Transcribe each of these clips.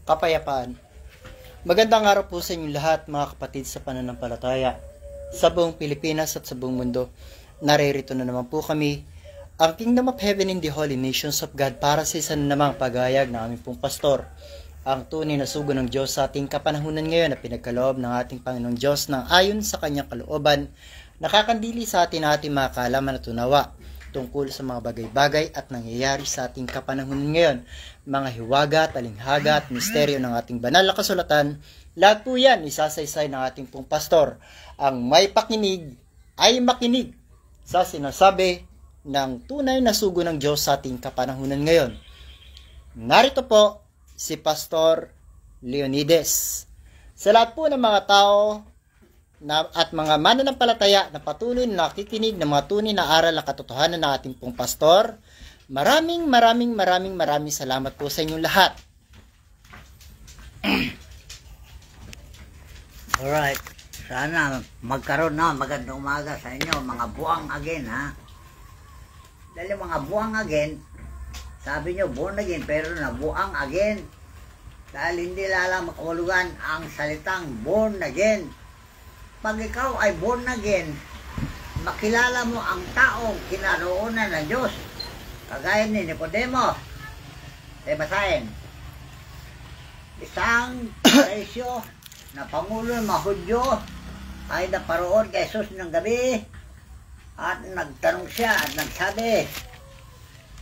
kapayapaan. Magandang araw po sa inyong lahat, mga kapatid sa pananampalataya sa buong Pilipinas at sa buong mundo. Naririto na naman po kami, ang Kingdom of Heaven in the Holy Nations of God, para sa isa na namang pagayag ng aming pong pastor, ang tunay na sugo ng Diyos sa ating kapanahunan ngayon na pinagkaloob ng ating Panginoong Diyos ng ayon sa kanyang kalooban, nakakandili sa atin ang ating mga kaalaman at tunawa tungkol sa mga bagay-bagay at nangyayari sa ating kapanahunan ngayon, mga hiwaga, talinghaga at misteryo ng ating banal na kasulatan. Lahat po yan isasaysay ng ating pong pastor. Ang may pakinig ay makinig sa sinasabi ng tunay na sugo ng Diyos sa ating kapanahunan ngayon. Narito po si Pastor Leonides. Sa lahat po ng mga tao at mga mananampalataya na patuloy na nakikinig ng mga tunay na aral na katotohanan ng ating pong pastor, maraming salamat po sa inyong lahat. Alright, sana magkaroon na magandang umaga sa inyo, mga buwang again, ha? Dahil mga buwang again, sabi nyo born again, pero na buwang again. Dahil hindi lalang makahulugan ang salitang born again. Pag ikaw ay born again, makilala mo ang taong kinaroonan ng Diyos. Kagaya ni Nicodemo. Basahin. Isang Parisyo na pangulo ng mga Hudyo ay naparoon kay Jesus ng gabi at nagtanong siya at nagsabi,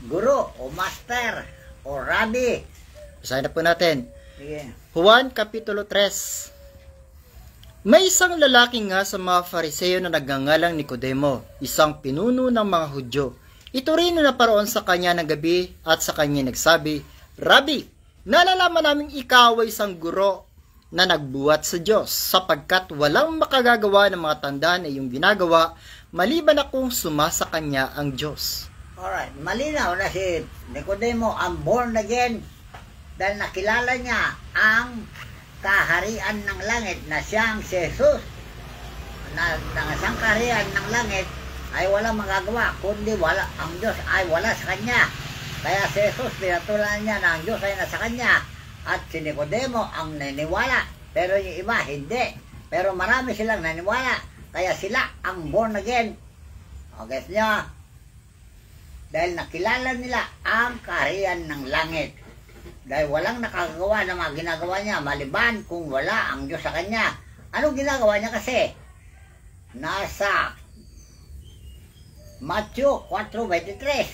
Guro o Master o Rabbi. Basahin na po natin. Sige. Juan Kapitulo 3. May isang lalaki nga sa mga Fariseo na nagngangalang Nicodemo, isang pinuno ng mga Hudyo. Ito rin na naparoon sa kanya ng gabi at sa kanya nagsabi, Rabbi, nalalaman naming ikaw ay isang guro na nagbuhat sa Diyos, sapagkat walang makagagawa ng mga tanda na iyong ginagawa, maliban na kung sumasa kanya ang Diyos. Alright, malinaw na si Nicodemo ang born again dahil nakilala niya ang kaharian ng langit na siyang si Jesus. Na siyang kaharian ng langit ay walang magagawa, kundi ang Diyos ay wala sa kanya. Kaya si Jesus, pinatulan niya na ang Diyos ay nasa kanya. At si Nicodemo ang naniwala, pero yung iba hindi. Pero marami silang naniwala, kaya sila ang born again. O, guess nyo? Dahil nakilala nila ang kaharian ng langit. Dahil walang nakagawa ng mga ginagawa niya, maliban kung wala ang Diyos sa kanya. Anong ginagawa niya kasi? Nasa Matthew 4:23.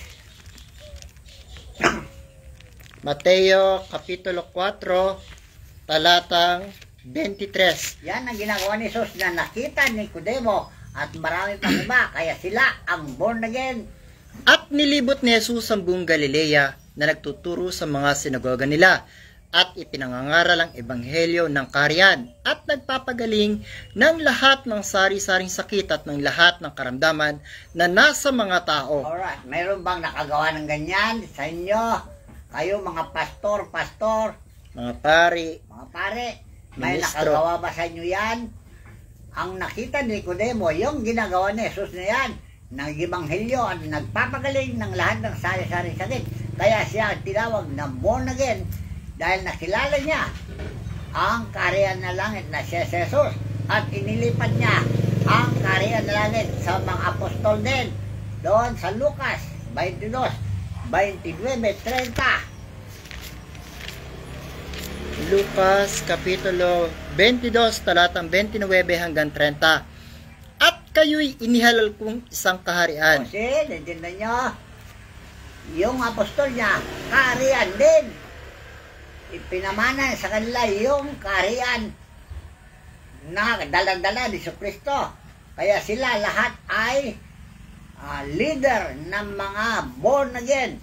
Mateo Kapitulo 4, talatang 23. Yan ang ginagawa ni Jesus na nakita ni Nicodemo at marami pang iba, kaya sila ang born again. At nilibot ni Jesus ang buong Galilea na nagtuturo sa mga sinagoga nila at ipinangangaral ang ebanghelyo ng kaharian at nagpapagaling ng lahat ng sari-saring sakit at ng lahat ng karamdaman na nasa mga tao. Alright, mayroon bang nakagawa ng ganyan sa inyo? Kayo mga pastor, Mga pare, may ministro. nakagawa ba sa inyo yan? Ang nakita ni Nicodemo, yung ginagawa ni Jesus na yan, nag-ebanghelyo at nagpapagaling ng lahat ng sari-saring sakit. Kaya siya ang tinawag na born again dahil nakilala niya ang kaharian ng langit na siya si Jesus at inilipat niya ang kaharian ng langit sa mga apostol din doon sa Lucas 22:29-30. Lucas Kapitulo 22, talatang 29 hanggang 30. At kayo'y inihalal kong isang kaharian. Kasi, nandiyan nyo, yung apostol niya, kaharian din. Ipinamana sa kanila yung kaharian na dalang-dala ni Jesucristo. Kaya sila lahat ay leader ng mga born again.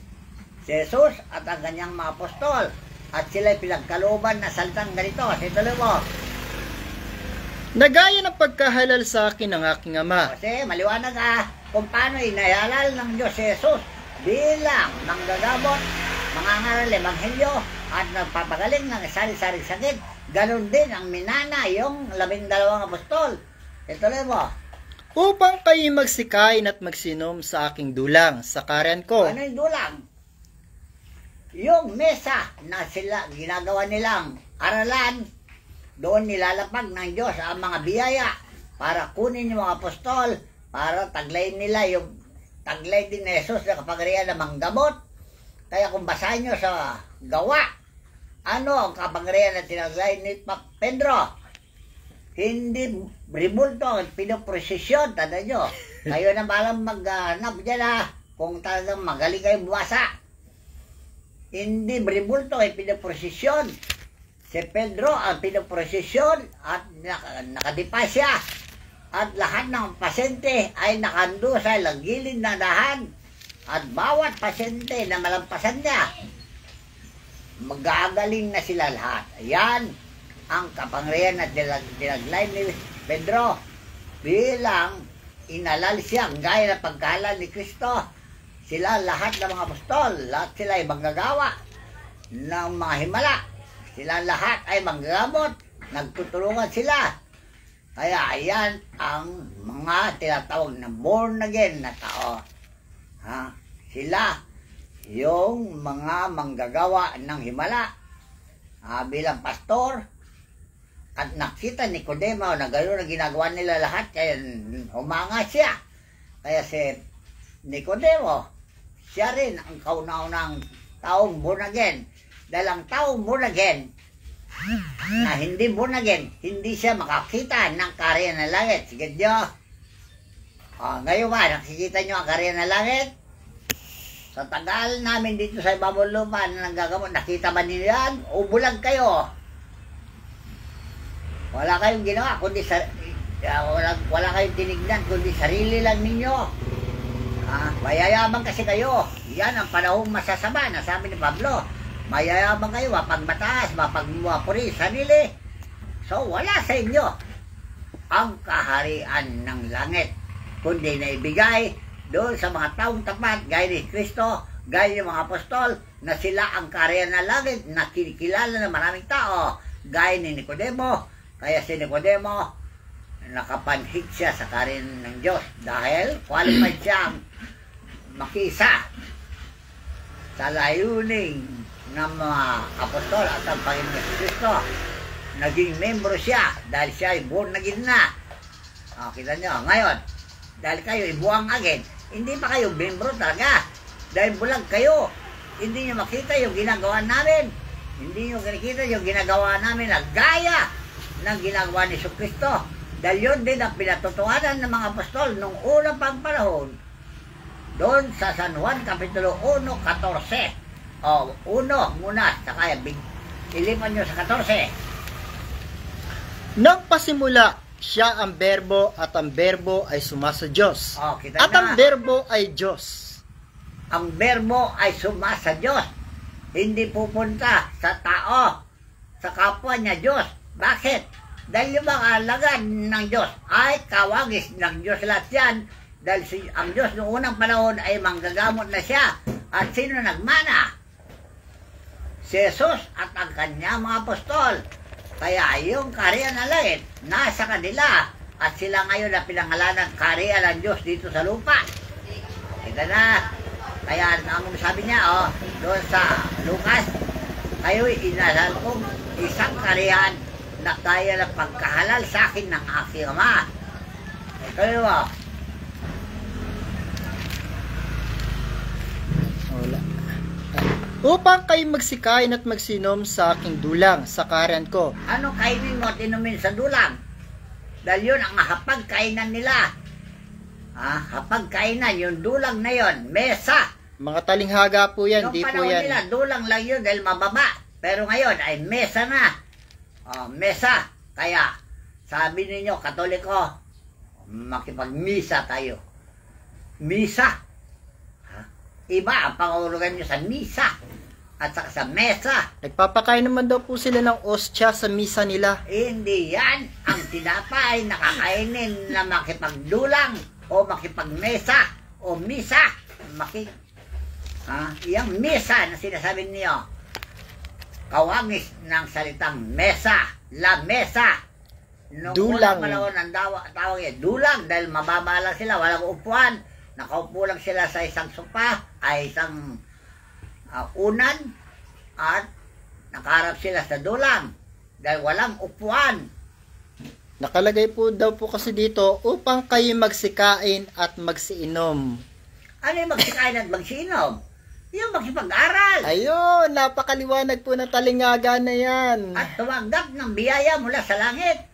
Si Jesus at ang kanyang mga apostol. At sila'y pinagkalooban na salitang ganito. Situloy mo. Nagaya ng pagkahalal sa akin ng aking ama. Kasi maliwanag kung paano inahalal ng Diyos si Jesus bilang manggagamot, mangangaral ebanghelyo at nagpapagaling ng sari-saring sakit. Ganon din ang minana yung 12 apostol. Ituloy mo. Upang kayo magsikain at magsinom sa aking dulang, sa kaharian ko. Ano yung dulang? yung mesa na sila ginagawa nilang aralan, doon nilalapag ng Diyos ang mga biyaya para kunin yung mga apostol, para taglay nila yung taglay din ni Jesus na kapangyarihan na manggamot. Kaya kung basahin nyo sa gawa, ano ang kapangyarihan na tinaglay ni Pedro? Hindi ribulto, pinoprosesyon, tanda nyo. Kayo na balang maghanap dyan kung talagang magaling kayo buwasa. Hindi ribulto, pinoprosesyon. Si Pedro ang pinoprosesyon at nakadipa siya. At lahat ng pasyente ay nakando sa gilid na dahan. At bawat pasyente na malampasan niya, magagaling na sila lahat. Ayan ang kapangyarihan na dinaglay ni Pedro bilang inalal siya gaya ng pagkahalal ni Kristo. Sila lahat ng mga apostol, lahat sila ay manggagawa ng mga himala. Sila lahat ay manggagamot, nagtutulungan sila. Kaya ayan ang mga tinatawag na born again na tao. Sila yung mga manggagawa ng himala bilang pastor. At nakita ni Nicodemo na gano'n na ginagawa nila lahat, kaya humanga siya. Kaya si Nicodemo, siya rin ang kauna-unang taong born again. Dahil ang taong born again, na hindi born again, hindi siya makakita ng karya ng langit. Sige nyo. Ngayon ba, nakikita nyo ang karya ng langit? Sa tagal namin dito sa ibabang lupa na nanggagamot, nakita ba niyo yan? O bulag kayo? Wala kayong ginawa, kundi wala kayong tinignan, kundi sarili lang ninyo. Mayayaman kasi kayo. Yan ang panahong masasama, nasabi ni Pablo. Mayayaman kayo, mapagmataas, mapagmuwapuri, sarili. So, wala sa inyo ang kaharian ng langit, kundi naibigay doon sa mga taong tapat, gaya ni Kristo, gaya ng mga apostol, na sila ang kaharian ng langit, na kinikilala ng maraming tao, gaya ni Nicodemo. Kaya si Nicodemo, nakapanhig siya sa kaharian ng Diyos dahil qualified siyang makisa sa layuning ng mga apostol at ang Panginoon Kristo. Naging membro siya dahil siya ay born again na. Kita nyo, ngayon, dahil kayo ay buwang again, hindi pa kayo membro talaga. Dahil bulag kayo, hindi nyo makita yung ginagawa namin. Hindi nyo nakikita yung ginagawa namin na gaya ng ginagawa ni Jesucristo. Dahil yun din ang pinatutuhanan ng mga apostol nung unang pang panahon doon sa San Juan Kapitulo 1:14. 1 muna, saka ilipan nyo sa 14. Nang pasimula, siya ang berbo at ang berbo ay sumasa Diyos. At ang berbo ay Diyos. Ang berbo ay sumasa Diyos. Hindi pupunta sa tao, sa kapwa niya Diyos. Bakit? Dahil yung mga alagad ng Diyos ay kawagis ng Diyos lahat yan. Dahil ang Diyos noong unang panahon ay manggagamot na siya. At sino nagmana? Si Jesus at ang kanya mga apostol. Kaya yung kaharian ng langit nasa kanila. At sila ngayon na pinangalanan ng kaharian ng Diyos dito sa lupa. Ito na. Kaya ang sabi niya, doon sa Lucas, kayo'y inasal kong isang kaharian na kaya na pagkahalal sa akin ng aking Ama. Kayo ba? Wala. Upang kayo magsikain at magsinom sa aking dulang, sa kaharian ko. Ano kainin mo at inumin sa dulang? Dahil yun ang hapagkainan nila. Hapagkainan, yung dulang na yun, mesa. Mga talinghaga po yan, di po yan. Noong panahon nila, dulang lang yun dahil mababa. Pero ngayon ay mesa na. Mesa. Kaya, sabi ninyo, Katoliko, makipagmisa tayo. Misa. Iba ang pangulugan nyo sa misa. At saka sa mesa. Nagpapakain naman daw po sila ng ostya sa misa nila. Hindi yan. Ang tinapay nakakainin na makipagdulang o makipagmesa o misa. Yung mesa na sinasabi niyo, kawagis ng salitang mesa, la mesa. Nung dulang. Panahon ang tawag yan, dulang, dahil mababa lang sila, walang upuan. Nakaupo lang sila sa isang sopa, ay isang unan, at nakaharap sila sa dulang dahil walang upuan. Nakalagay po daw po kasi dito, upang kayo magsikain at magsiinom. Ano yung magsikain at magsiinom? Yung magsipag-aral. Ayun, napakaliwanag po na talingaga na yan. At tumanggap ng biyaya mula sa langit.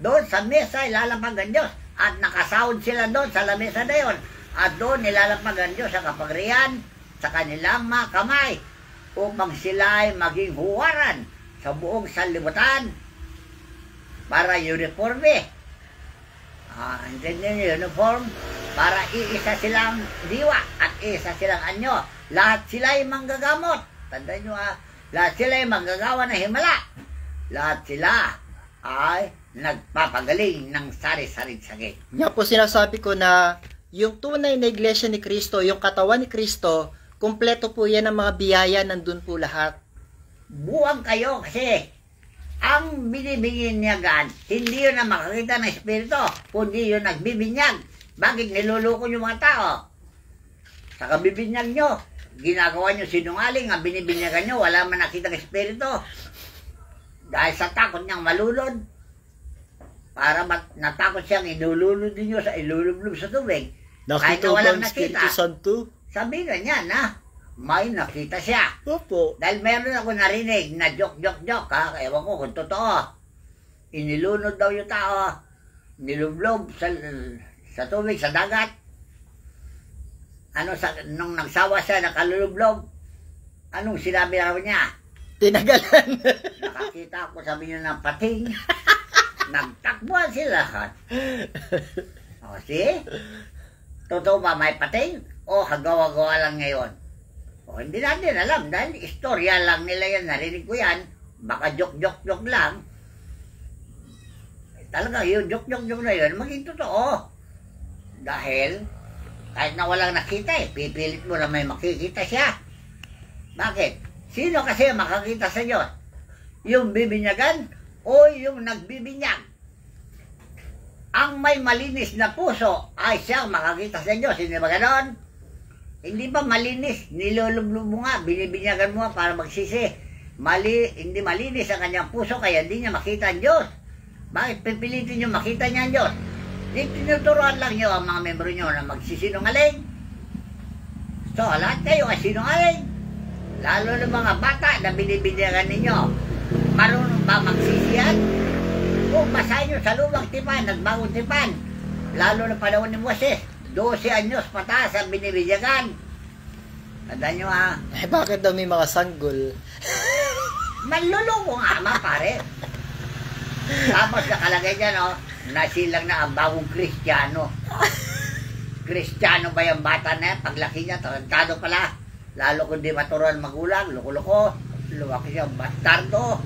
Doon sa mesa ilalampagan Diyos. At nakasahod sila doon sa lamesa na yun. At doon nilalampagan Diyos sa kapagrihan sa kanilang mga kamay upang sila ay maging huwaran sa buong sanlibutan para uniforme. Intindihin niyo, uniform para iisa silang diwa at iisa silang anyo. Lahat sila ay manggagamot. Tandaan nyo lahat sila ay manggagawa ng himala. Lahat sila ay nagpapagaling ng sari-saring sakit. Nga po sinasabi ko na yung tunay na iglesia ni Kristo, yung katawan ni Kristo, kumpleto po yan ng mga biyaya, nandun po lahat. Buwang kayo kasi ang binibinyagan, hindi yun na makakita ng Espiritu, kundi yun nagbibinyag. Bakit niluloko yung mga tao? Sa kabibinyag nyo, ginagawa nyo sinungaling, ang binibinyagan nyo, wala man nakita ng Espiritu. Dahil sa takot niyang malulod, para natakot siyang ilululod nyo sa ilulublob sa tubig. Kahit na walang nakita, sabi na niya na may nakita siya. Opo. Dahil meron ako narinig na joke. Ewan ko kung totoo. Inilunod daw yung tao. Nilublob sa tubig, sa dagat. Nung nagsawa siya, nakalulublob. Anong sinabi raw niya? Tinagalan. Nakakita ako, sabi niya ng pating. Nagtakbuhan sila lahat. O, see? Totoo ba may pating? O hagawa-gawa lang ngayon? O, hindi natin alam dahil istorya lang nila yan, narinig ko yan, baka joke lang. Talaga yung joke na yun, maging totoo. Dahil, kahit na walang nakita pipilit mo na may makikita siya. Bakit? Sino kasi makakita sa Diyos? Yung bibinyagan o yung nagbibinyag? Ang may malinis na puso ay siyang makakita sa Diyos, hindi ba ganon? Hindi ba malinis? Nilulublob mo nga, binibinyagan mo nga para magsisi. Hindi malinis ang kanyang puso, kaya hindi niya makita ang Diyos. Bakit pipilitin niyo makita niya ang Diyos? Di tinuturuan lang niyo ang mga membro niyo na magsisinungaling. So, lahat kayo ay sinungaling. Lalo ng mga bata na binibinyagan ninyo. Marunong ba magsisiyan? Kung basahin niyo sa lumang tipan, nagbagong tipan. Lalo na panahon ni Moses. 12 anyos pataas ang binibinyagan. Tandaan nyo bakit daw may mga sanggol? Manluloko nga pare. Tapos nakalagay dyan nasilang na ang bagong Kristiyano. Kristiyano ba yung bata na yan? Paglaki niya, tarantado pala. Lalo kung di maturuan magulang, loko-loko. Luwaki siya, bastardo,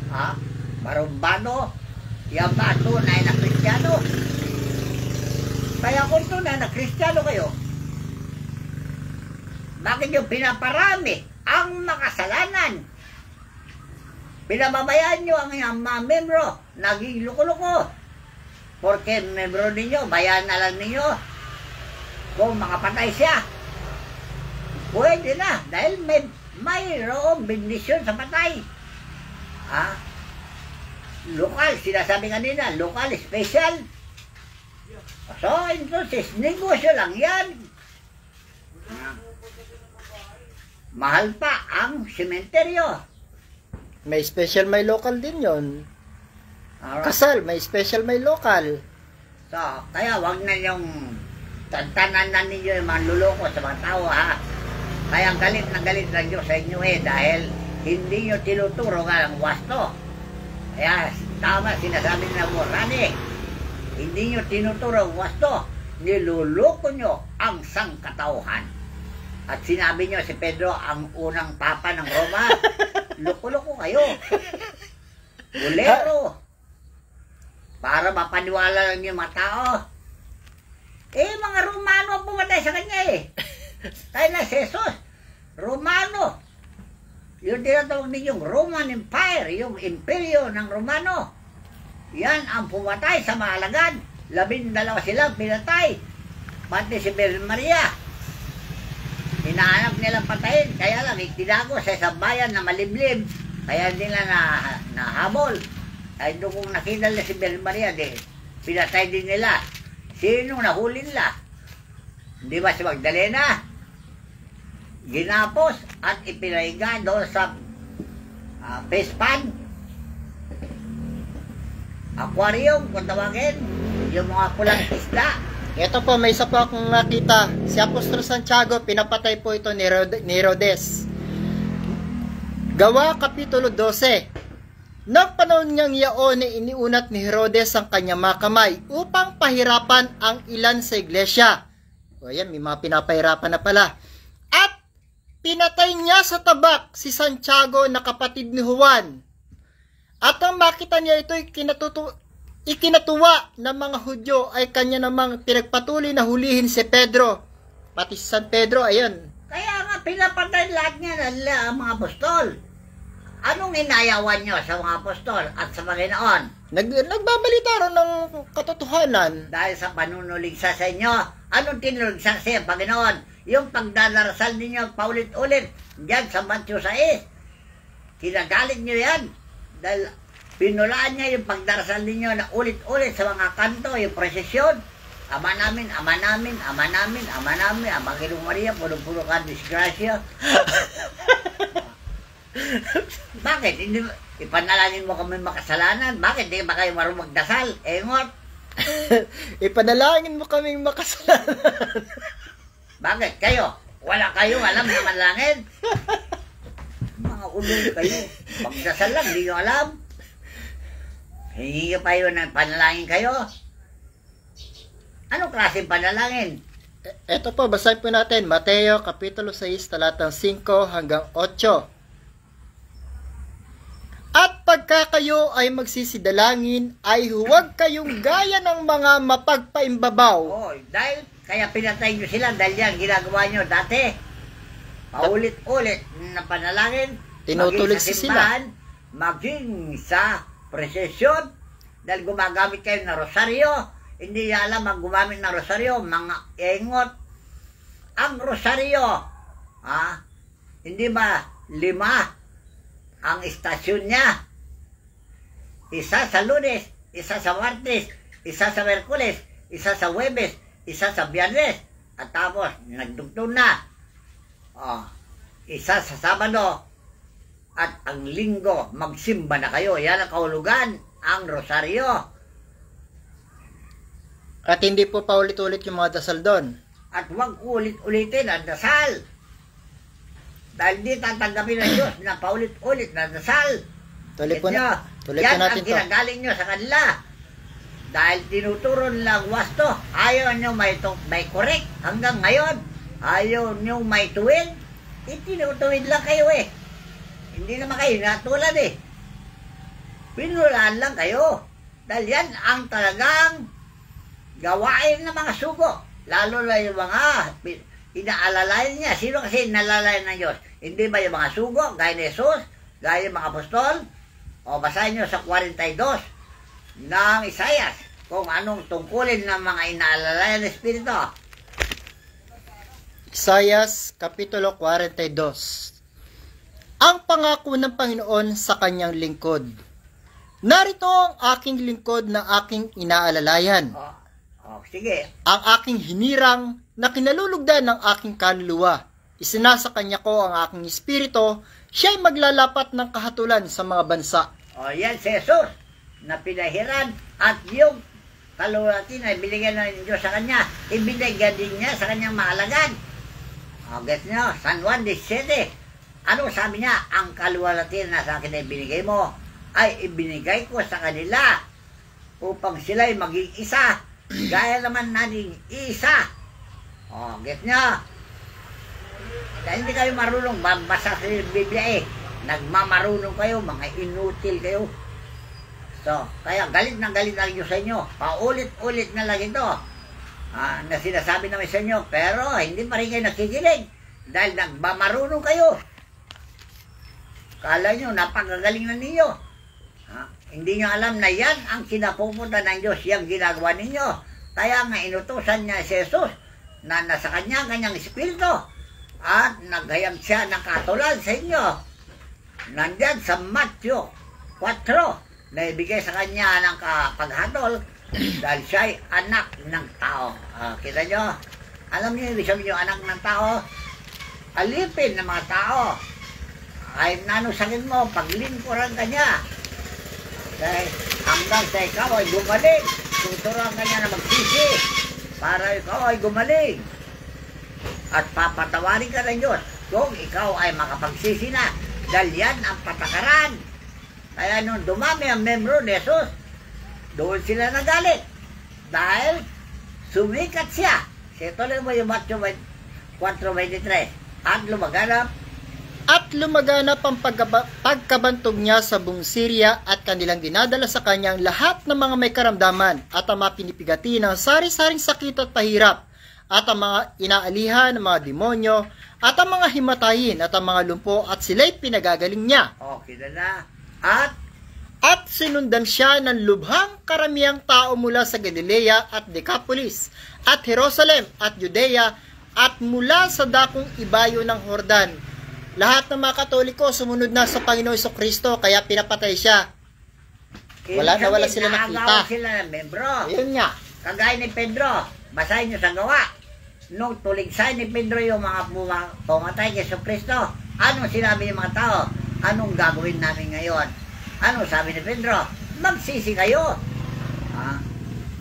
marumbano. Yung ba tunay na Kristiyano? Kaya kung tunay na Kristiyano kayo, bakit yung pinaparami ang makasalanan? Pinababayaan nyo ang mga membro, naging loko-loko. Porque membro ninyo, bayan na lang ninyo. Kung makapatay siya, pwede na, dahil mayroong bendisyon sa patay. Lokal, sinasabi kanina, lokal, special. So, entonces, negosyo lang yan. Mahal pa ang sementeryo. May special, may local din yon. Kasal, may special, may local. So, kaya wag na yung tantanan na ninyo yung mga luloko sa mga tao, Kaya galit na galit lang Diyos sa inyo dahil hindi nyo tinuturo nga ang wasto. Kaya, tama sinasabi na Rani. Hindi nyo tinuturo ang wasto, niluloko nyo ang sangkatauhan. At sinabi nyo si Pedro ang unang papa ng Roma. Loko-loko kayo. Bulero. Para mapaniwala lang yung mga tao. Mga Romano ang pumatay sa kanya Tayo na si Jesus. Romano. Yung tinatawag ninyong Roman Empire, yung imperyo ng Romano. Yan ang pumatay sa mga alagad. 12 silang pinatay. Pati si Virgen Maria. hinahanap nilang patayin. Kaya lang, itinago sa isang bayan na malimlim. Kaya nila nahabol. Ay doon kung nakita nila si Bel Maria, pinatay din nila. Sino nahuli nila? Di ba si Magdalena? Ginapos at ipinaiga doon sa fish pond. Aquarium, kung tawagin. Yung mga pulang isda. Ito po, may isa po akong nakita. Si Apostol Santiago, pinapatay po ito ni Herodes. Gawa Kapitulo 12. Nang panahon niyang yaon, iniunat ni Herodes ang kanyang mga kamay upang pahirapan ang ilan sa iglesia. O yan, may mga pinapahirapan na pala. At pinatay niya sa tabak si Santiago na kapatid ni Juan. At ang makita niya ito ikinatuwa ng mga Hudyo ay kanya namang pinagpatuloy na hulihin si Pedro. Pati si San Pedro, ayun. Kaya nga pinapatay lahat niya ang mga apostol. Anong inayawan nyo sa mga apostol at sa Panginoon? Nagbabalita ron ng katotohanan. Dahil sa panunuligsa sa inyo, anong tinuligsa sa Panginoon? Yung pagdadarasal ninyo paulit-ulit diyan sa Matthew 6. Kinagalit nyo yan. Dahil pinulaan niya yung pagdarasal ninyo na ulit-ulit sa mga kanto, yung prosesyon. Ama namin, Ama namin, Ama namin, Ama namin, Ama Ginong Maria, puno-puno ka, disgrasya. Bakit? Hindi, ipanalangin mo kami makasalanan. Bakit? Hindi ba kayo marunong magdasal? Engot. Ipanalangin mo kaming makasalanan. Bakit? Kayo? Wala kayo alam na manalangin? Mga ulol kayo. Magdasal lang, hindi nyo alam. Hingi pa yun ng panalangin kayo. Anong klaseng panalangin? Ito po, basahin po natin. Mateo, Kapitulo 6, talatang 5 hanggang 8. At pagka kayo ay magsisidalangin, ay huwag kayong gaya ng mga mapagpaimbabaw. Oh, dahil kaya pinatay nyo sila dahil yan ginagawa nyo dati. Paulit-ulit na panalangin. Tinutulig sa sila. simbahan, maging sa prosesyon. Dahil gumagamit kayo ng rosaryo. Hindi nyo alam ang gumamit ng rosaryo, mga engot. Ang rosaryo, hindi ba 5 ang istasyon niya? Isa sa Lunes, isa sa Martes, isa sa Merkules, isa sa Huwebes, isa sa Biyernes, at tapos nagdugtong na. Isa sa Sabado, at ang Linggo, magsimba na kayo. Yan ang kahulugan, ang rosaryo. At hindi po paulit-ulit yung mga dasal doon. At huwag ulit-ulitin ang dasal. Dahil di tatanggapin ng Diyos na paulit-ulit na dasal. Tuloy po yan natin ang to. ginagaling nyo sa kanila. Dahil tinuturo nilang wasto, ayaw nyo may correct hanggang ngayon. Ayaw nyo may tuwid. Tinutuwid lang kayo eh. Hindi naman kayo natulad eh. Pinulaan lang kayo. Dahil yan ang talagang gawain ng mga sugo. Lalo na yung mga inaalalayan niya. Sino kasi inalalayan ng Diyos? Hindi ba yung mga sugo, gaya ni Jesus, gaya yung mga apostol? O basahin nyo sa 42 ng Isaias kung anong tungkulin ng mga inaalalayan ng Espiritu. Isaias, Kapitulo 42. Ang pangako ng Panginoon sa kanyang lingkod. Narito ang aking lingkod na aking inaalalayan. Sige. Ang aking hinirang na kinalulugdan ng aking kaluluwa. Isinasa kanya ko ang aking espiritu, siya'y maglalapat ng kahatulan sa mga bansa. Yan si Jesus na pinahiran at yung kaluluwa na binigyan ng Diyos sa kanya, ibinigyan din niya sa kanyang mahalagad. Get nyo, San Juan 17. Ano sabi niya? Ang kaluwalhati na sa akin ay binigay mo, ay ibinigay ko sa kanila upang sila'y maging isa. Gaya naman natin isa. Get nyo? Dahil hindi kayo marunong babasa sa Biblia eh. Nagmamarunong kayo, mga inutil kayo. So, kaya galit na Diyos sa inyo. Paulit-ulit na lang ito. Na sinasabi namin sa inyo, pero hindi pa rin kayo nakikinig. Dahil nagmamarunong kayo. Kala nyo, napakagaling na ninyo. Hindi nyo alam na yan ang kinapupunta ng Diyos, yung ginagawa ninyo. Kaya nga inutusan niya si Jesus na nasa kanyang espiritu. at naghayag siya ng katulad sa inyo. Nandyan sa Matthew 4 na ibigay sa kanya ng paghatol dahil siya ay anak ng tao. Kita nyo? Alam niyo, ibig sabihin yung anak ng tao, alipin ng mga tao. Ay nanusagin mo, paglingkuran ka niya. Hanggang sa ikaw ay gumaling, tuturuan ka niya na magsisi para ikaw ay gumaling. At papatawarin ka ng Diyos kung ikaw ay makapagsisi na. Dahil yan ang patakaran. Kaya nung dumami ang membro ni Jesus, doon sila nagalit. Dahil sumikat siya. Tuloy mo yung Matthew 4:23. At lumaganap ang pagkabantog niya sa buong Syria at kanilang dinadala sa kanyang lahat ng mga may karamdaman at ang mga pinipigati ng sari-saring sakit at pahirap at ang mga inaalihan ng mga demonyo at ang mga himatayin at ang mga lumpo at sila'y pinagagaling niya. Okay na. At sinundan siya ng lubhang karamihang tao mula sa Galilea at Decapolis at Jerusalem at Judea at mula sa dakong ibayo ng Jordan. Lahat ng mga Katoliko sumunod na sa Panginoon Jesucristo kaya pinapatay siya. Wala sila nakita. Sila ng membro. Yun nga. Kagaya ni Pedro, basahin nyo sa gawa. Nung tuligsay ni Pedro yung mga pumatay kay Jesucristo, anong sinabi ng mga tao? Anong gagawin namin ngayon? Ano sabi ni Pedro? Magsisi kayo.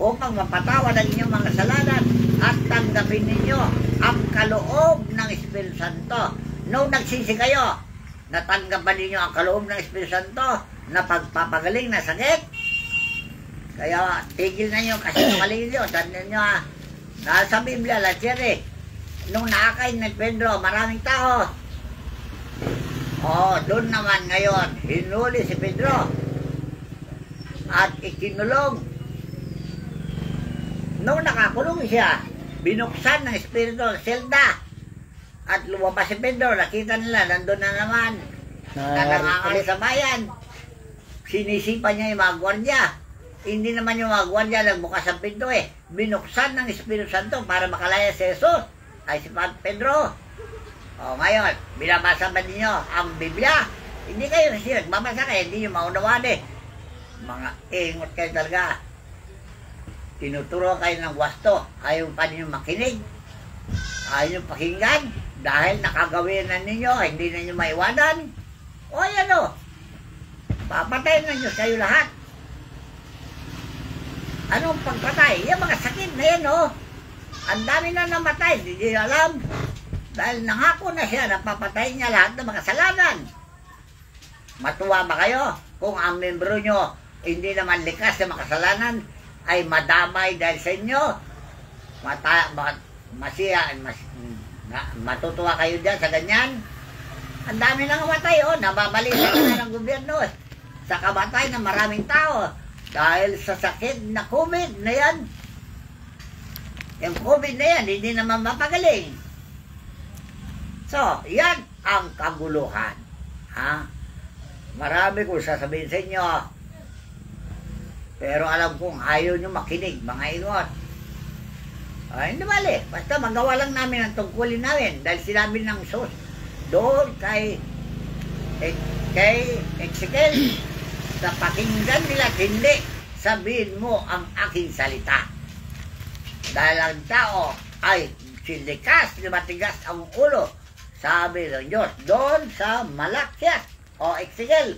Upang mapatawad ang inyong mga kasalanan at tanggapin ninyo ang kaloob ng Espiritu Santo. Nung nagsisi kayo, natanggapan ninyo ang kaloob ng Espiritu Santo na pagpapagaling na sakit. Kaya tigil na nyo kasi malilyo. Tandaan nyo nasa Biblia, Lacheri, nung nakakain ng Pedro, maraming tao. Doon naman ngayon, hinuli si Pedro at ikinulong. Nung nakakulong siya, binuksan ng Espiritu ng selda at lumabas si Pedro, nakita nila, nandun na naman, nangangalit sa bayan. Sinisipa niya yung mga gwardya. Hindi naman yung mga gwardya nagbukas ang pinto Binuksan ng Espiritu Santo para makalaya si Jesus, ay si Pedro. Ngayon, binabasa ba ninyo ang Biblia? Hindi kayo kasi nagbabasa kayo, hindi nyo maunawaan Mga ingot kayo talaga. Tinuturo kayo ng wasto, ayaw pa ninyo makinig, ayaw nyo pakinggan, dahil nakagawin na ninyo, hindi na nyo maiwanan. Yan papatayin na nyo kayo lahat. Anong pagpatay? Yung mga sakit na yan, ang dami na namatay, hindi nyo alam. Dahil nangako na siya na papatayin niya lahat ng mga kasalanan. Matuwa ba kayo kung ang membro nyo hindi naman likas na makasalanan ay madamay dahil sa inyo? Matutuwa kayo dyan sa ganyan? Ang dami nang matay, nababalisa na ng gobyerno sa kamatay ng maraming tao dahil sa sakit na COVID na yan. Yung COVID na yan, hindi naman mapagaling. So, yan ang kaguluhan. Marami kong sasabihin sa inyo. Pero alam kong ayaw nyo makinig, mga ingot. Hindi bali. Basta magawa lang namin ang tungkulin namin. Dahil sinabi ng Sus doon kay Ezekiel, sa pakinggan nila, hindi sabihin mo ang aking salita. Dahil ang tao ay silikas, matigas ang ulo. Sabi ng Diyos, doon sa Malakyas o Ezekiel,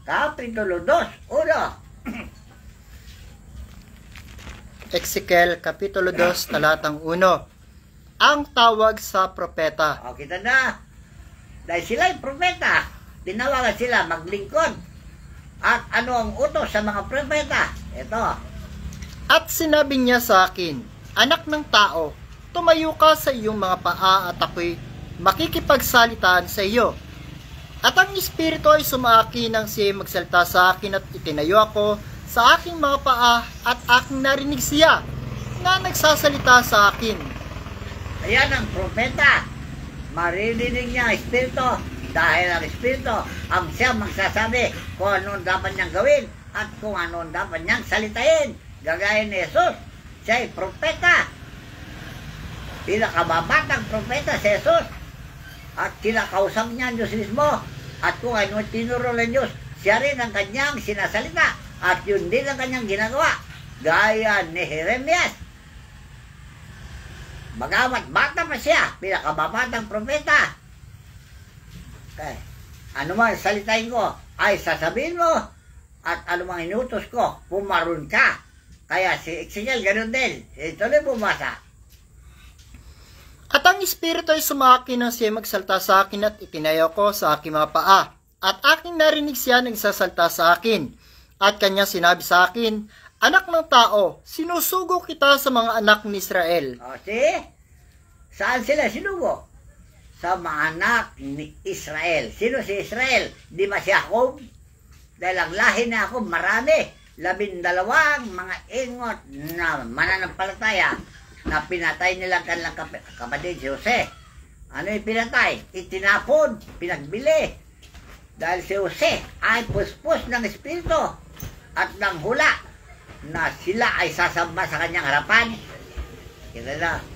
Kapitulo 2:1. Ezekiel, Kapitulo 2, talatang 1. Ang tawag sa propeta. Kita na. Dahil sila ay propeta, tinawagan sila maglingkod. At ano ang utos sa mga propeta? Ito. At sinabi niya sa akin, anak ng tao, tumayo ka sa iyong mga paa at ako'y makikipagsalitaan sa iyo. At ang Espiritu ay sumaki nang siya magsalita sa akin at itinayo ako sa aking mga paa at aking narinig siya na nagsasalita sa akin. Ayan ang propeta. Maririnig niya ang Espiritu dahil ang Espiritu ang siya magsasabi kung anong dapat niyang gawin at kung anong dapat niyang salitain. Gagaya ni Jesus, siya ay propeta. Pinakababatang propeta si Jesus. At kinakausap niya ang Diyos mismo. At kung ano tinuro ng Diyos, siya rin ang kanyang sinasalita. At yun din ang kanyang ginagawa. Gaya ni Jeremias. Bagamat bata pa siya, pinakababatang propeta. Okay. Ano man salitain ko, ay sasabihin mo. At ano mang inutos ko, pumaroon ka. Kaya si Ezekiel, ganun din. Ito na bumasa. At ang Espiritu ay sumakin nang siya magsalta sa akin at itinayo ko sa aking mga paa. At aking narinig siya nagsasalta sa akin. At kanya sinabi sa akin, Anak ng tao, sinusugo kita sa mga anak ni Israel. O, see? Saan sila sinugo? Sa mga anak ni Israel. Sino si Israel? Di ba si Jacob? Dahil ang lahi na ako marami. 12 mga ingot na mananampalataya na pinatay nilang kanilang kapatid si Jose. Ano yung pinatay? Itinapon, pinagbili. Dahil si Jose ay puspos ng espiritu at ng hula na sila ay sasamba sa kanyang harapan.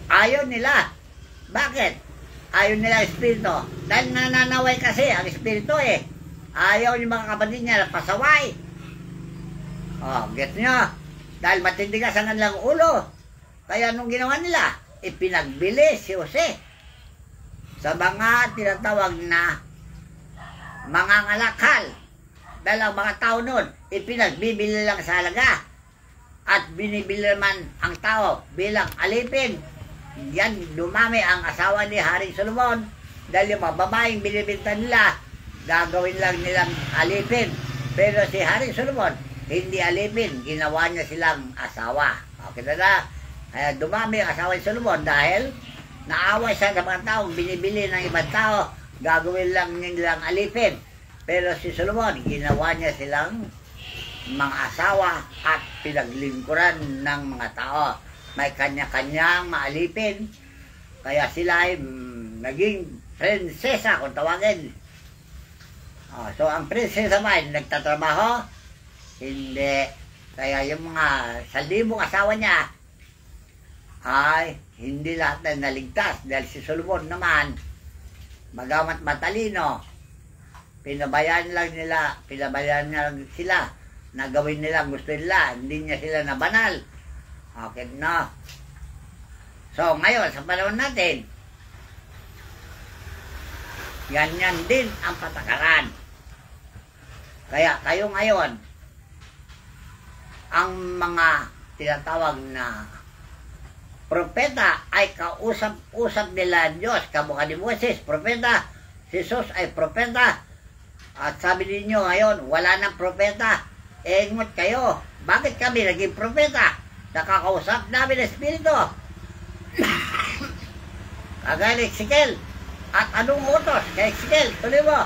Ayaw nila. Bakit? Ayaw nila espiritu. Dahil nananaway kasi ang espiritu eh. Ayaw yung mga kapatid niya na pasaway. Oh, get nyo? Dahil matindigas ang kanilang ulo. Kaya nung ginawa nila, ipinagbili si Jose sa mga tinatawag na mga ngalakal. Dahil ang mga tao noon, ipinagbibili lang sa halaga. At binibili naman ang tao bilang alipin. Yan, dumami ang asawa ni Haring Solomon. Dahil yung mga babaeng binibinta nila, gagawin lang nilang alipin. Pero si Haring Solomon, hindi alipin. Ginawa niya silang asawa. Okay na. Kaya dumami ang asawa ni Solomon dahil naaway siya sa mga taong binibili ng ibang tao. Gagawin lang nilang alipin. Pero si Solomon, ginawa niya silang mga asawa at pinaglingkuran ng mga tao. May kanya-kanyang maalipin. Kaya sila ay naging prinsesa kung tawagin. So ang prinsesa ba ay nagtatrabaho? Hindi. Kaya yung mga salibong asawa niya ay hindi lahat na naligtas. Dahil si Solomon naman, magamat matalino, pinabayaan niya lang sila na gawin nila gusto nila. Hindi niya sila nabanal. Okay na. So ngayon, sa panahon natin, ganyan din ang patakaran. Kaya kayo ngayon, ang mga tinatawag na propeta ay kausap-usap nila Diyos. Kamukha ni Moses, propeta. Si Jesus ay propeta. At sabi ninyo ngayon, wala nang propeta. Ingot kayo. Bakit kami naging propeta? Nakakausap namin ang Espiritu. Kagaya ni Ezekiel. At anong utos kay Ezekiel? Tuloy mo.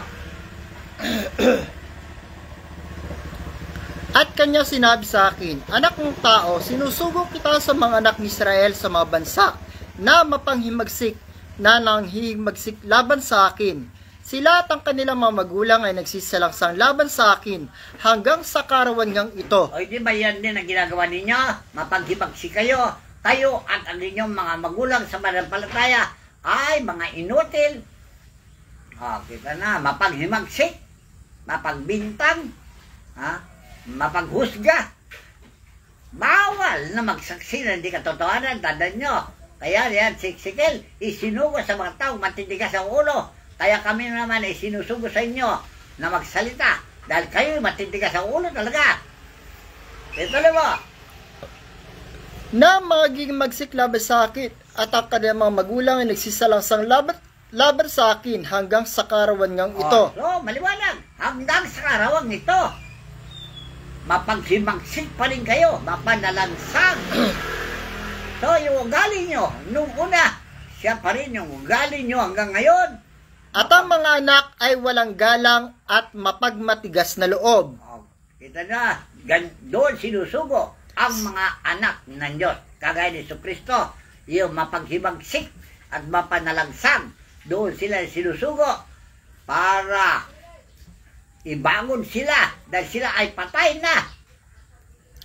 At kanya sinabi sa akin, Anak ng tao, sinusugo kita sa mga anak ni Israel sa mga bansa na mapanghimagsik na nanghimagsik laban sa akin. Sila at ang kanilang mga magulang ay nagsisalangsang laban sa akin hanggang sa karawan ngang ito. O di ba yan din ang ginagawa ninyo? Mapanghimagsik kayo. Kayo at ang inyong mga magulang sa mananampalataya ay mga inutil. Kita na, mapanghimagsik, mapagbintang, mapaghusga. Bawal na magsaksi na hindi katotohanan, tandaan nyo. Kaya yan, si Ezekiel, isinugo sa mga taong matindigas ang ulo. Kaya kami naman ay sinusugo sa inyo na magsalita. Dahil kayo matindigas ang ulo talaga. Ito na mo. Na magiging magsiklaban sa akin at ang kanilang mga magulang ay nagsisalangsang laban sa akin hanggang sa karawan ngang ito. So, maliwanag. Hanggang sa karawang ito. Mapagsimagsik pa rin kayo. Mapanalansang. So, yung ugali nyo, nung una, siya pa rin yung ugali nyo hanggang ngayon. At ang mga anak ay walang galang at mapagmatigas na loob. Kita na, doon sinusugo ang mga anak ng Diyos. Kagaya ni Jesucristo, yung mapaghimagsik at mapanalangsang. Doon sila sinusugo para ibangon sila dahil sila ay patay na.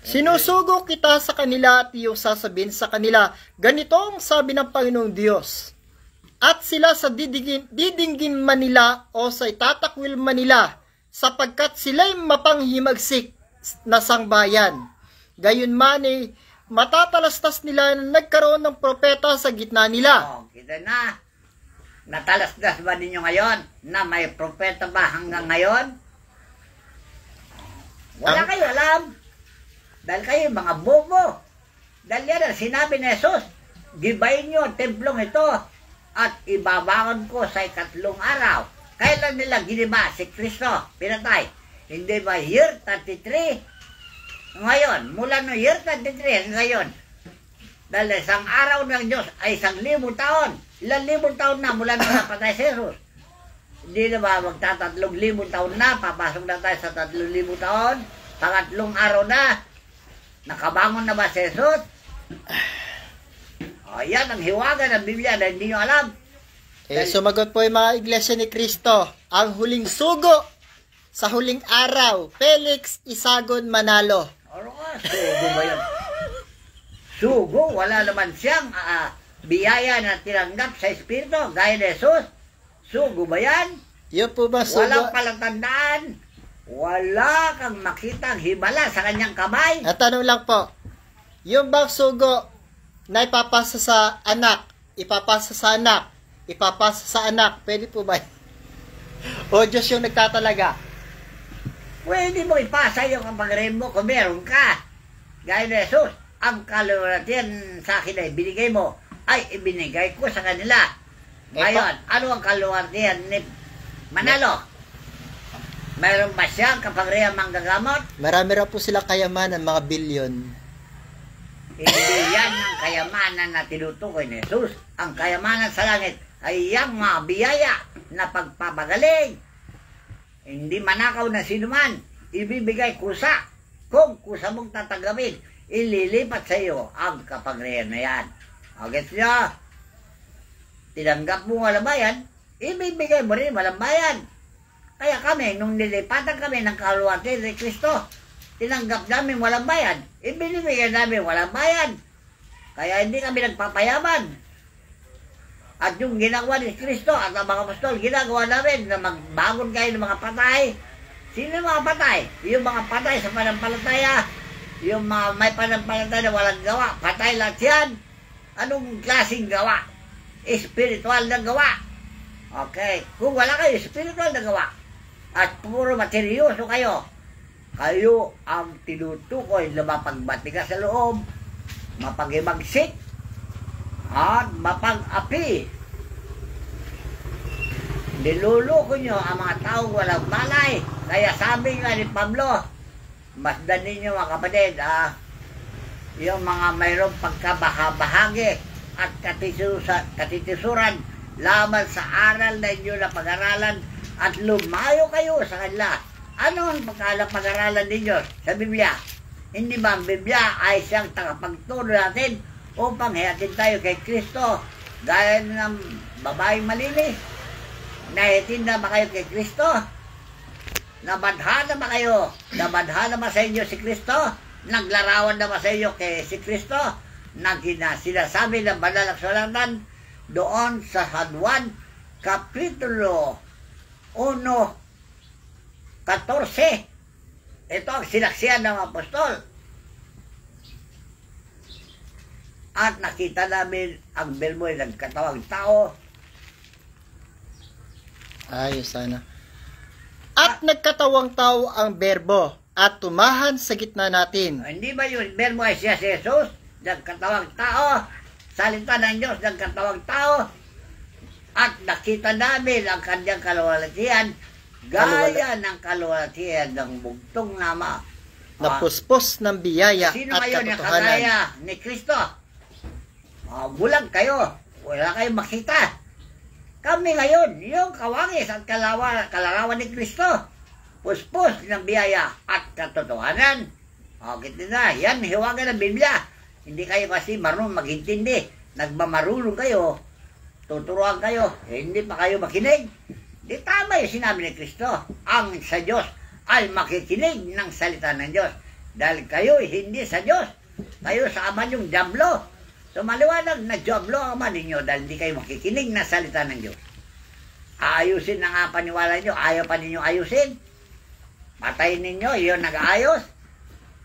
Sinusugo kita sa kanila at iyong sasabihin sa kanila, ganito ang sabi ng Panginoong Diyos. at sila sa didinggin Manila o sa itatakwil Manila, sapagkat sila'y mapanghimagsik na sangbayan. Gayunman matatalastas nila na nagkaroon ng propeta sa gitna nila. Kita na. Natalastas ba ninyo ngayon na may propeta ba hanggang ngayon? Wala kayo alam. Dahil kayo mga bobo. Dahil yan ang sinabi ni Jesus, gibayin nyo ang templong ito at ibabangon ko sa 3 araw. Kailan nila giniba si Kristo? Pinatay. Hindi ba year 33? Ngayon, mula no year 33 ngayon. Dahil isang araw ng Diyos ay 1,000 taon. Ilan libong taon na mula nung napatay si Jesus? Hindi na ba magta-3,000 taon na? Papasok na tayo sa 3,000 taon? 3 araw na. Nakabangon na ba si Jesus? Yan ang hiwaga ng Biblia na hindi nyo alam. Sumagot po yung mga iglesia ni Kristo. Ang huling sugo sa huling araw, Felix Isagon Manalo. Sugo ba yun? Sugo? Wala naman siyang biyaya na tinanggap sa Espiritu, gaya ni Jesus. Sugo ba yan? Yun po ba sugo? Walang palatandaan. Wala kang makitang himala sa kanyang kamay. At tanong lang po, yung bang sugo na ipapasa sa anak, ipapasa sa anak, ipapasa sa anak, pwede po ba? O Diyos yung nagtatalaga? Pwede mo ipasa yung kapagarin mo kung meron ka. Gaya ni Jesus, ang kaluwalhatian sa akin ay binigay mo, ay ibinigay ko sa kanila. Ngayon, ano ang kaluwalhatian ni Manalo? Mayroon ba siyang kapangyarihang manggagamot? Marami raw po silang kayamanan, mga bilyon. Hindi yan ang kayamanan na tinutukoy ni Jesus. Ang kayamanan sa langit ay yung mga biyaya na pagpapagaling. Hindi manakaw na sinuman. Ibibigay kusa. Kung kusa mong tatanggapin, ililipat sa iyo ang kapangyarihan na yan. Agad niya, tinanggap mo walang bayan, ibibigay mo rin walang bayan. Kaya kami, nung nilipatan kami ng kaluwalhatian ni Kristo, tinanggap namin walang bayan, ibinibigay namin walang bayan. Kaya hindi kami nagpapayaman. At yung ginagawa ni Kristo at ang mga apostol, ginagawa namin na magbangon kayo ng mga patay. Sino yung mga patay? Yung mga patay sa panampalataya, yung mga may panampalataya na walang gawa, patay lahat yan. Anong klaseng gawa? Espiritual na gawa. Okay, kung wala kayo espiritual na gawa, at puro materyoso kayo, kayo ang tinutukoy na mapagbati ka sa loob, mapagimagsik, at mapag-api. Niluluko nyo ang mga taong walang malay. Kaya sabi nga ni Pablo, masdan ninyo mga kapatid, yung mga mayroong pagkabahabahagi at katitisuran laban sa aral na inyo na pag-aralan at lumayo kayo sa kanila. Ano ang pag-aralan ninyo sa Biblia? Hindi ba ang Biblia ay siyang tagapagturo natin upang hiyatin tayo kay Kristo gaya ng babaeng malinis? Nahitin na ba kayo kay Kristo? Nabadha na ba kayo? Nabadha na ba sa inyo si Kristo? Naglarawan na ba sa inyo kay si Kristo? Sinasabi ng banal na kasulatan doon sa San Juan, Kapitulo 1:14. Ito ang sinaksihan ng apostol. At nakita namin ang Berbo ay nagkatawang tao. Ayos sana. At nagkatawang tao ang Berbo at tumahan sa gitna natin. Hindi ba yung Berbo ay siya si Jesus? Nagkatawang tao. Salita ng Diyos, nagkatawang tao. At nakita namin ang kanyang kaluwalhatian gaya ng kaluwalhatian ng bugtong nama. Napuspos ng biyaya sino at ngayon yung katotohanan. kagaya ni Kristo? Bulag kayo. Wala kayong makita. Kami ngayon, yung kawangis at kalarawan ni Kristo. Puspos ng biyaya at katotohanan. Kita na, yan hiwaga ng Biblia. Hindi kayo kasi marunong magintindi. Nagmamarunong kayo, tuturuan kayo, hindi pa kayo makinig. Di tama yung sinabi ni Kristo. Ang sa Diyos ay makikinig ng salita ng Diyos. Dahil kayo hindi sa Diyos. Kayo sa ama yung diablo. So maliwanag na joblo ang ama ninyo dahil hindi kayo makikinig na salita ng Diyos. Aayusin na nga paniwala nyo, ayaw pa ninyo ayusin. Patayin ninyo, yun nag-aayos.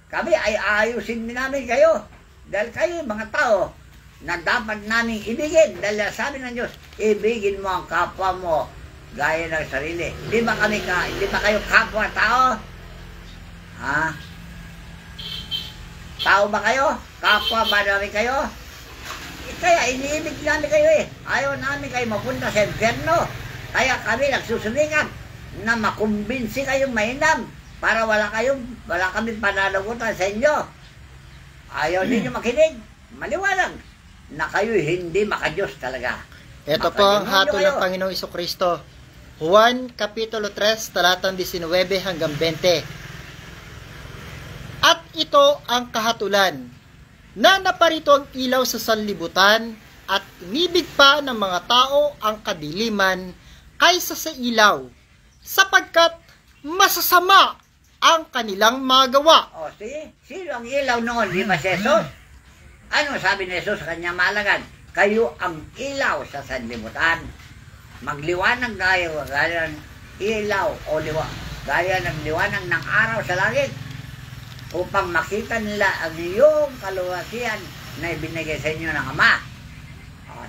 Kami ay aayusin din namin kayo. Dahil kayo mga tao na dapat namin ibigin. Dahil sabi ng Diyos, ibigin mo ang kapwa mo gaya ng sarili. Hindi ba kayo kapwa tao? Ha? Tao ba kayo? Kapwa ba namin kayo? Kaya iniibig namin kayo eh. Ayaw namin kayo mapunta sa impyerno. Kaya kami nagsusumikap na makumbinsi kayong mainam para wala kami pananagutan sa inyo. Ayaw ninyo makinig. Maliwanag na kayo hindi makadiyos talaga. Ito po ang hatol ng Panginoong Jesucristo. Juan Kapitulo 3, talatang 19 hanggang 20. At ito ang kahatulan, na naparito ang ilaw sa sanlibutan at inibig pa ng mga tao ang kadiliman kaysa sa ilaw, sapagkat masasama ang kanilang mga gawa. O, sino ang ilaw noon? Di ba si Jesus? Ano sabi ni Jesus sa kanyang malagad? Kayo ang ilaw sa sanlibutan. Magliwanag gaya ng ilaw o gaya ng liwanag ng araw sa langit upang makita nila ang iyong kaluwasian na ibinigay sa inyo ng Ama.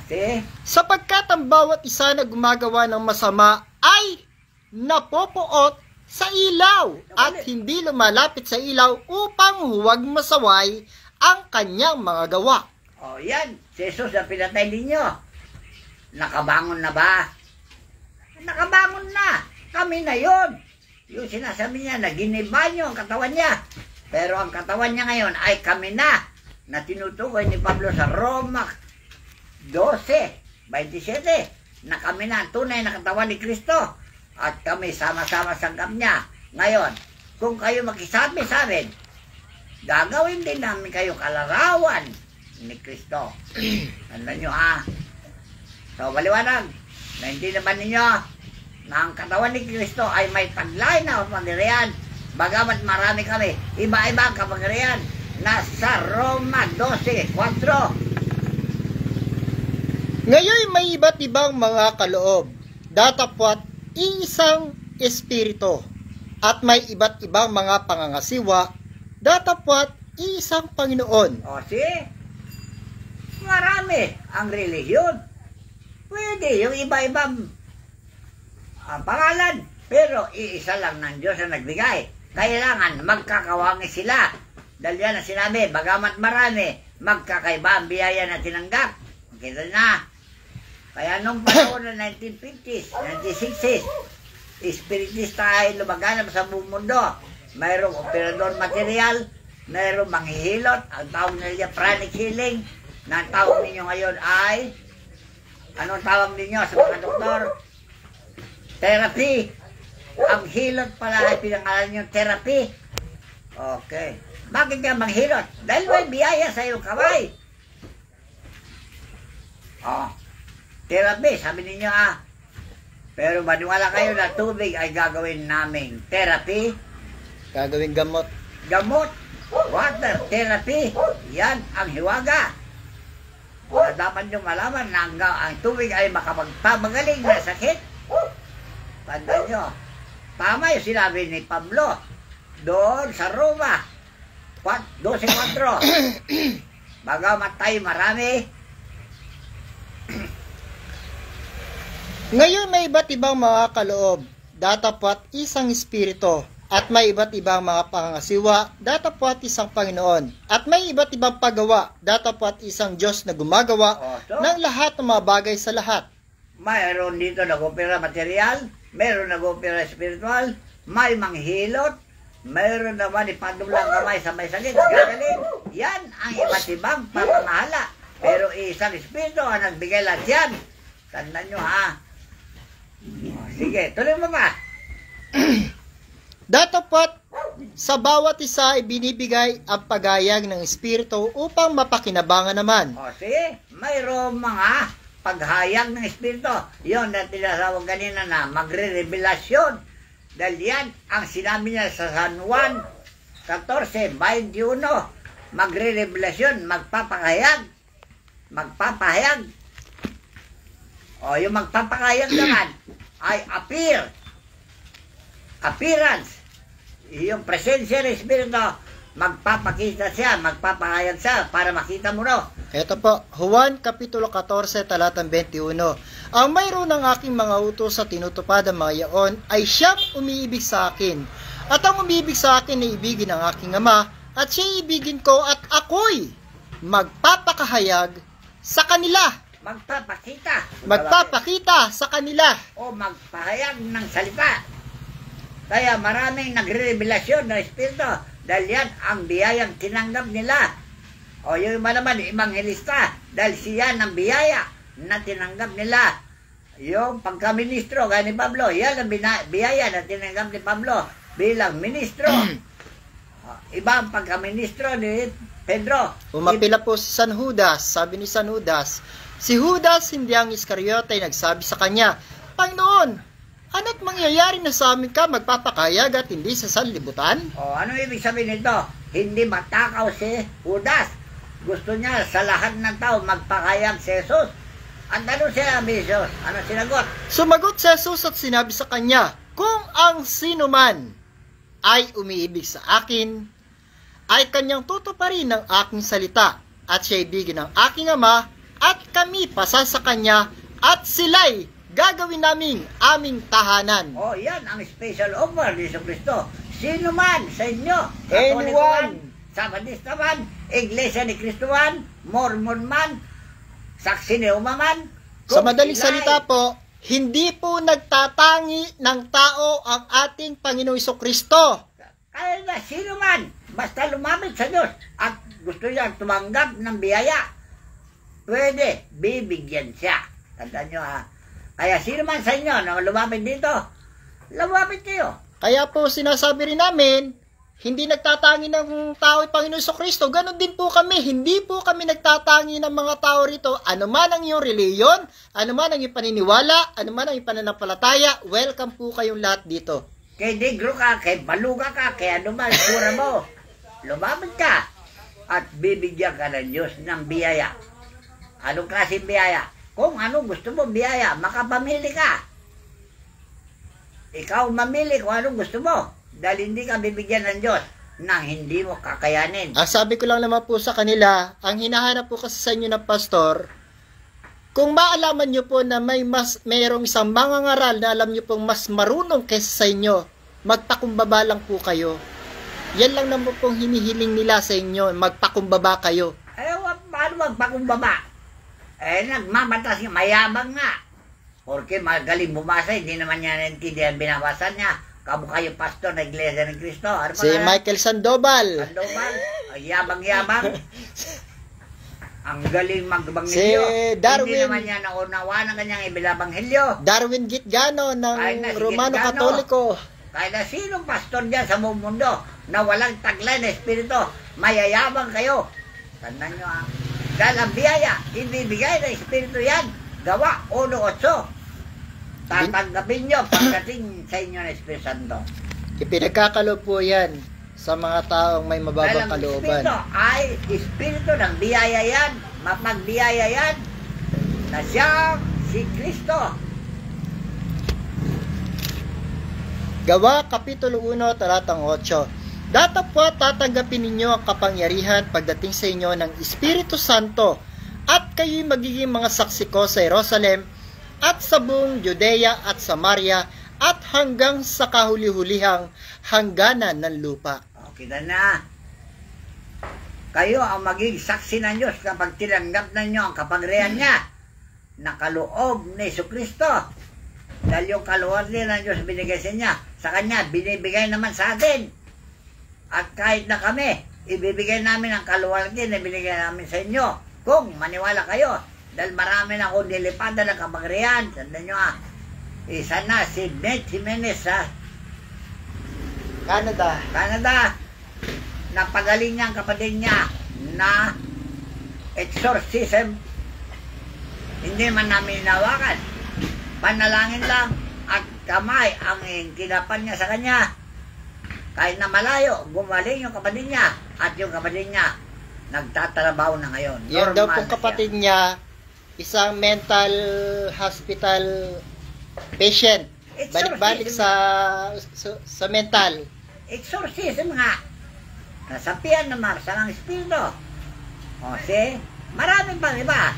Okay? Sapagkat ang bawat isa na gumagawa ng masama ay napopoot sa ilaw at hindi lumalapit sa ilaw upang huwag masaway ang kanyang mga gawa. O yan, si Jesus na pinatay ninyo. Nakabangon na ba? Nakabangon na. Kami na yon. Yung sinasabi niya na giniba nyo ang katawan niya. Pero ang katawan niya ngayon ay kami na tinutukoy ni Pablo sa Roma 12:27 na kami na ang tunay na katawan ni Kristo at kami sama-sama sa sanggam niya. Ngayon, kung kayo makisabi sa amin, gagawin din namin kayo kalarawan ni Kristo. Tandaan nyo ha. So, maliwanag. Naintindihan ninyo na ang katawan ni Kristo ay may taglay na kapangyarihan. Bagamat marami kami, iba-iba ang kapangyarihan. Nasa Roma 12:4. Ngayon may iba't ibang mga kaloob, datapwat iisang espiritu, at may iba't ibang mga pangangasiwa, datapwat iisang Panginoon. O marami ang relihiyon. Pwede yung iba-ibang pangalan, pero iisa lang ng Diyos na nagbigay. Kailangan magkakawangi sila. Dahil yan ang sinabi, bagamat marami, magkakaiba ang biyaya na tinanggap. Kita na. Kaya nung panahon ng 1950s, 1960s, espiritista ay lumaganap sa buong mundo. Mayroong operador material, mayroong manghihilot, ang tawag nila pranic healing, na ang tawag ninyo ngayon ay, anong tawag ninyo sa mga doktor? Therapy. Ang hilot pala ay pinangalan yung therapy. Okay. Bakit ka manghilot? Dahil may biyaya sa iyong kamay. Therapy, sabi ninyo Pero maniwala kayo na tubig ay gagawin naming therapy. Gagawin gamot. Gamot. Water therapy. Yan ang hiwaga. Dapat nyo malaman na ang tubig ay makapagpamagaling na sakit. Tandaan nyo. Tama yung sinabi ni Pablo doon sa Roma 12:4. Bagamat tayo marami. Ngayon may iba't ibang mga kaloob, datapwat isang espiritu, at may iba't ibang mga pangangasiwa, datapwat isang Panginoon, at may iba't ibang paggawa, datapwat isang Diyos na gumagawa ng lahat ng mga bagay sa lahat. Mayroon dito nag-opera material, mayroon nag-opera spiritual, may manghilot, mayroon naman ipadublang kamay sa may sakit, gagaling. Yan ang iba't ibang pamamahala. Pero isang espiritu ang nagbigay lahat yan. Tandaan nyo sige, tuloy mo ba? Datapwat sa bawat isa ay binibigay ang pagayag ng espiritu upang mapakinabangan naman. Sige, mayroong mga paghayag ng espiritu. Yun na tinasawag kanina na magre-revelasyon. Dahil yan ang sinabi niya sa San Juan 14:21. Magre-revelasyon, magpapahayag. magpapahayag. O yung magpapahayag naman ay appearance. Yung presensya ng Espiritu, magpapakita siya, magpapahayag siya para makita mo no. Ito po, Juan Kapitulo 14, talatang 21. Ang mayroon ng aking mga utos sa tinutupad ang mga yaon ay siyang umiibig sa akin. At ang umiibig sa akin ay ibigin ang aking Ama, at siya ibigin ko at ako'y magpapakahayag sa kanila. Magpapakita sa kanila. O magpahayag ng salita. Kaya maraming nagre-revelasyon ng Espiritu dahil yan ang biyayang tinanggap nila. O yung iba naman, evangelista, dahil siya ng biyaya na tinanggap nila. Yung pagka-ministro, gaya ni Pablo, yan ang biyaya na tinanggap ni Pablo bilang ministro. Iba ang pagka-ministro ni Pedro. Umapila po si San Judas, sabi ni San Judas, si Judas, hindi ang Iscariote, ay nagsabi sa kanya, Panginoon, ano't mangyayari na sa amin ka magpapakayag at hindi sa sanlibutan? O ano ibig sabihin nito? Hindi matakaw si Judas. Gusto niya sa lahat ng tao magpakayag si Jesus. At ano sinabi Jesus? Ano sinagot? Sumagot si Jesus at sinabi sa kanya, kung ang sino man ay umiibig sa akin, ay kanyang tutuparin ng aking salita, at siya ibigin ng aking Ama, at kami pasa sa kanya, at sila'y gagawin namin aming tahanan. O yan ang special offer ni Jesucristo. Sino man sa inyo, anyone, Sabadista man, Iglesia ni Cristo man, Mormon man, Saksi ni Uma man, sa madaling salita po, hindi po nagtatangi ng tao ang ating Panginoong Jesucristo. Kaya na sino man, basta lumapit sa Diyos at gusto niya tumanggap ng biyaya, pwede, bibigyan siya. Tandaan nyo ha. Kaya sino man sa inyo na lumapit dito, lumapit kayo. Kaya po sinasabi rin namin, hindi nagtatangi ng tao ang Panginoon Jesucristo. Ganon din po kami. Hindi po kami nagtatangi ng mga tao rito. Ano man ang iyong reliyon, ano man ang iyong paniniwala, ano man ang iyong pananampalataya, welcome po kayong lahat dito. Kay negro ka, kay baluga ka, kay ano man, sura mo. Lumapit ka at bibigyan ka ng Diyos ng biyaya. Anong klaseng biyaya? Kung ano gusto mo biyaya, makapamili ka. Ikaw mamili kung anong gusto mo. Dahil hindi ka bibigyan ng Diyos nang hindi mo kakayanin. Sabi ko lang naman po sa kanila, ang hinahanap po kasi sa inyo ng pastor, kung maalaman nyo po na mayroong isang mangangaral na alam nyo pong mas marunong kaysa sa inyo, magpakumbaba lang po kayo. Yan lang naman pong hinihiling nila sa inyo, magpakumbaba kayo. Paano magpakumbaba? Nagmamatas nga, mayabang nga. Porque magaling bumasa, hindi naman niya naintindihan binabasa niya. Kamukha yung pastor na Iglesia ng Cristo. Ano si Michael Sandoval. Ang yabang-yabang. Ang galing magbanghilyo. Si Darwin. Hindi naman niya naunawa ng kanyang ibilabanghelyo. Darwin Gitgano ng Romano Katoliko. Kaya na sinong pastor dyan sa buong mundo na walang taglay na espiritu, mayayabang kayo. Tandaan nyo ha. Dahil ang biyaya, ibibigay na espiritu yan. Gawa 1:8. Tatanggapin nyo pagdating sa inyo ng Espiritu Santo. Ipinagkakaloob po yan sa mga taong may mababang kalooban. Espiritu ay espiritu ng biyaya yan, mapagbiyaya yan, na siyang si Kristo. Gawa, Kapitulo 1, talatang 8. Datapwat tatanggapin ninyo ang kapangyarihan pagdating sa inyo ng Espiritu Santo, at kayo'y magiging mga saksi ko sa Jerusalem, at sa buong Judea at Samaria, at hanggang sa kahuli-hulihang hangganan ng lupa. Okay na. Kayo ang magiging saksi ng Diyos kapag tinanggap ninyo ang kapangyarihan niya na kaloob ni Jesucristo. Dahil yung kaloob ng Diyos binigay sa niya, sa kanya binibigay naman sa atin. At kahit na kami, ibibigay namin ang kaloob na binigay namin sa inyo kung maniwala kayo. Dahil marami na akong nilipatan ng kapangyarihan. Tandaan nyo ha. Isa na si Nate Jimenez sa Canada. Napagaling niya ang kapatid niya na exorcism. Hindi man namin hinawakan. Panalangin lang at kamay ang kinapan niya sa kanya. Kahit na malayo, gumaling yung kapatid niya. At yung kapatid niya nagtatrabaho na ngayon. Yan daw Normal pong na kapatid niya, isang mental hospital patient. Balik-balik sa mental. Exorcism nga. Nasapian ng marsang ang espiritu. O si, marami pang iba.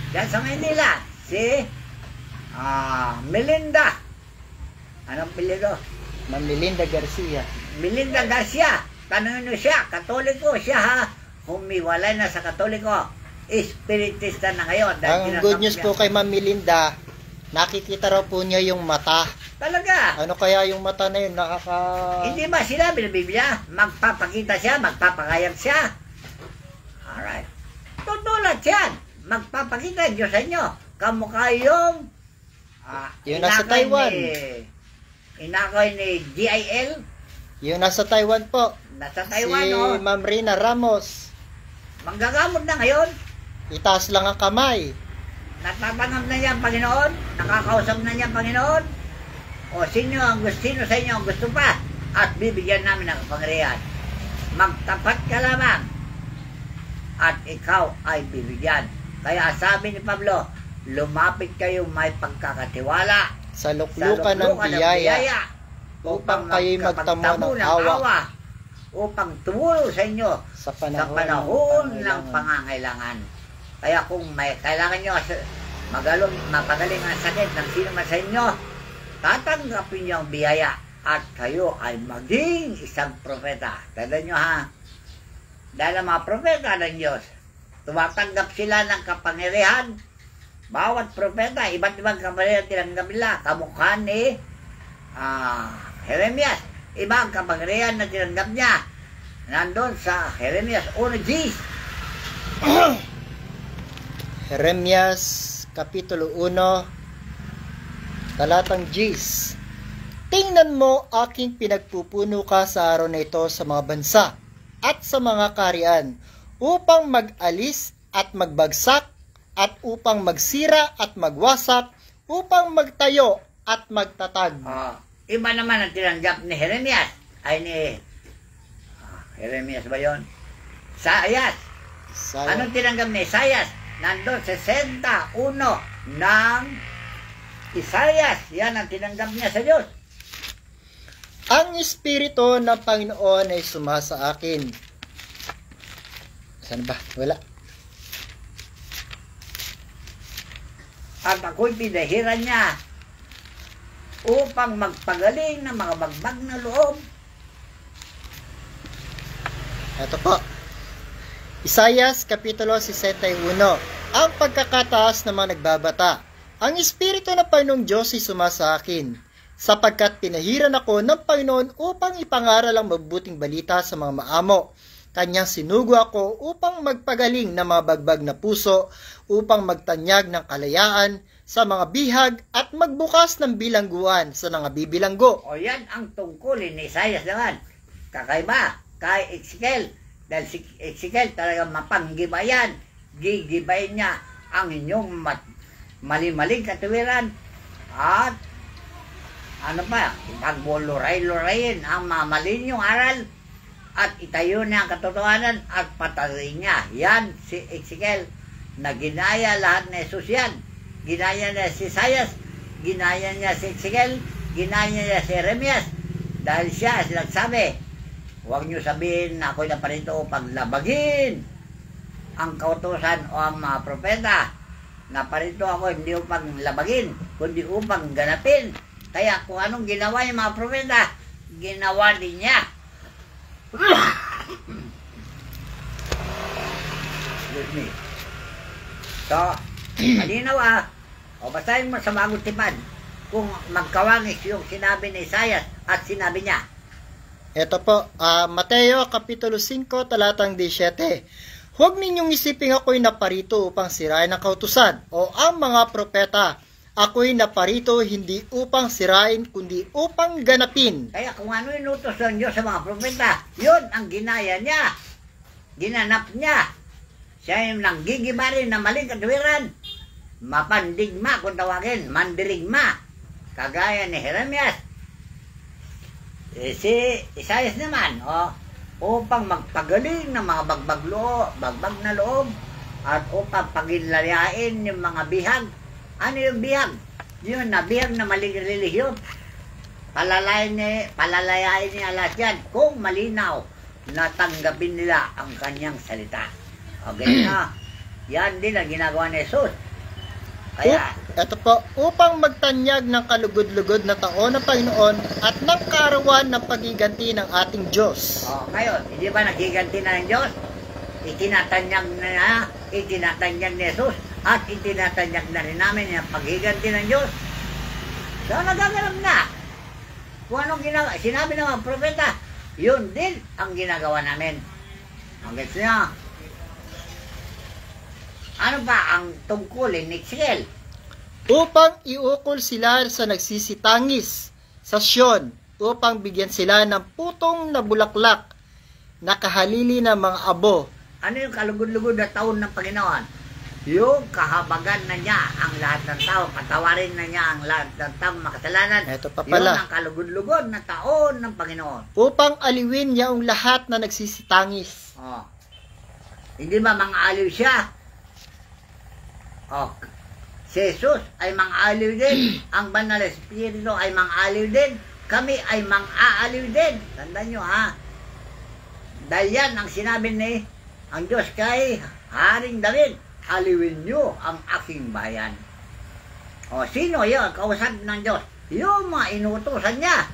Diyan sa Manila, si Melinda. Anong pilido? Ma'am Melinda Garcia. Melinda Garcia. Tanungin nyo siya, Katoliko siya ha. Humiwalay na sa Katoliko. Espiritista na ngayon. Ang good news po kay Ma'am Melinda, nakikita raw po niya yung mata. Talaga. Ano kaya yung mata na yun? Hindi ba sinabi ng Biblia? Magpapakita siya, magpapakayag siya. Alright. Tutulad yan. Magpapakita Diyos sa inyo. Kamukha yung yung nasa Taiwan. Inakay ni GIL. Yung nasa Taiwan po. Nasa Taiwan, si Ma'am Rina Ramos. Manggagamot na ngayon. Itaas lang ang kamay. Natatanggap na niya ang Panginoon. Nakakausap na niya ang Panginoon. O sino sa inyo ang gusto pa? At bibigyan namin ng kapangyarihan. Magtapat ka lamang. At ikaw ay bibigyan. Kaya sabi ni Pablo, lumapit kayo may pagkakatiwala. Sa luklukan ng biyaya. Upang kayo'y magtamo ng awa. Upang tumulong sa inyo sa panahon ng pangangailangan. Kaya kung may kailangan nyo mapagaling ang sakit ng sino man sa inyo, tatanggapin nyo ang biyaya at kayo ay maging isang propeta. Tanda nyo ha, dahil ang mga propeta ng Diyos, tumatanggap sila ng kapangyarihan. Bawat propeta, iba't ibang kapangyarihan tinanggap nila. Kamukha ni Jeremias. Iba ang kapangyarihan na tinanggap niya. Nandun sa Jeremias 1:10. Jeremias Kapitulo 1 Talatang 10. Tingnan mo aking pinagpupuno ka sa araw na ito sa mga bansa at sa mga karian upang mag-alis at magbagsak at upang magsira at magwasak upang magtayo at magtatag. Iba naman ang tinanggap ni Jeremias. Ay ni Jeremias ba yun? Isaias. Anong tinanggap ni Isaias? Nandun 61 ng Isaias. Yan ang tinanggap niya sa Diyos. Ang Espiritu ng Panginoon ay sumasa akin. Saan ba? Wala. At ako'y pinahiran niya upang magpagaling ng mga bagbag na loob. Ito po. Isaias Kapitulo 61. Ang pagkakataas ng mga nagbabata. Ang Espiritu ng Panginoong Diyos ay sumasa akin, sapagkat pinahiran ako ng Panginoon upang ipangaral ang mabuting balita sa mga maamo. Kanyang sinugo ako upang magpagaling ng mga bagbag na puso, upang magtanyag ng kalayaan sa mga bihag at magbukas ng bilangguan sa mga bibilanggo. O yan ang tungkulin ni Isaias naman. Kakaiba kay Ezekiel. Dahil si Ezekiel talagang mapanggibayan. Gigibayin niya ang inyong mali-maling katuwiran. At ano pa, ipagbuloray-lorayin ang mamali niyong aral. At itayo niya ang katotohanan at patayin niya. Yan si Ezekiel na ginaya lahat na Jesus yan. Ginaya niya si Isaias, ginaya niya si Ezekiel, ginaya niya si Jeremias. Dahil siya nagsabi, huwag niyo sabihin na ako'y naparito upang labagin ang kautusan o ang mga propeta. Naparito ako hindi upang labagin, kundi upang ganapin. Kaya kung anong ginawa yung mga propeta, ginawa din niya. Excuse me. So, malinaw o basahin mo sa Bagong Tipan kung magkawangis yung sinabi ni Isaias at sinabi niya. Ito po, Mateo Kapitulo 5, talatang 17. Huwag ninyong isiping ako'y naparito upang sirain ang kautusan o ang mga propeta. Ako'y naparito hindi upang sirain, kundi upang ganapin. Kaya kung ano inutos ng Diyos sa mga propeta, yun ang ginaya niya. Ginanap niya. Siya yung nanggigiba rin na maling katuwiran. Mapandigma kung tawagin, mandirigma. Kagaya ni Jeremias. Si Isaias naman, upang magpagaling ng mga bagbag na loob, at upang paginlayain yung mga bihag. Ano yung bihag? Yun na bihag na maling relihiyon. Palalayain niya lahat yan kung malinaw na tanggapin nila ang kanyang salita. Okay na. Yan din ang ginagawa ni Jesus. Kaya, ito po, upang magtanyag ng kalugod-lugod na taon ng Panginoon at ng karawan ng pagiganti ng ating Diyos. ngayon, hindi ba nagiganti na ng Diyos? Itinatanyag ni Jesus at itinatanyag na rin namin yung paghiganti ng Diyos. So, nagaganap na. Kung anong sinabi ng mga propeta, yun din ang ginagawa namin. Ang gets niya. Ano ba ang tungkulin ni Ezekiel? Upang iukol sila sa nagsisitangis sa Sion, upang bigyan sila ng putong na bulaklak na kahalili ng mga abo. Ano yung kalugod-lugod na taon ng Panginoon? Yung kahabagan na niya ang lahat ng tao, patawarin na niya ang lahat ng tao makasalanan. Ito pa Yun pala. ang kalugod-lugod na taon ng Panginoon. Upang aliwin niya ang lahat na nagsisitangis. Hindi ba mga aliw siya? Si Jesus ay mga aliw din. Ang Banal na Espiritu ay mga aliw din. Kami ay mga aaliw din. Tandaan nyo ha. Dahil yan ang sinabi ni ang Diyos kay Haring David. Aliwin nyo ang aking bayan. Sino yun? Kausap ng Diyos. Yung mga inutusan niya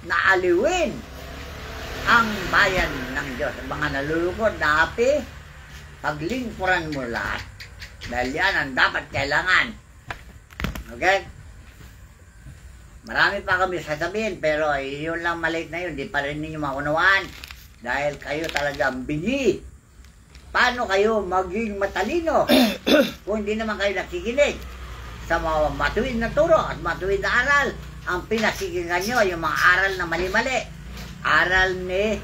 na aliwin ang bayan ng Diyos. Mga nalulugod na api, paglingkuran mo lahat. Dahil yan ang dapat kailangan. Okay? Marami pa kami sasabihin, pero yun lang maliit na yun. Di pa rin ninyo maunawaan. Dahil kayo talaga bingi. Paano kayo maging matalino kung hindi naman kayo nakikinig sa mga matuwid na turo at matuwid na aral? Ang pinasikingan nyo yung mga aral na mali-mali. Aral ni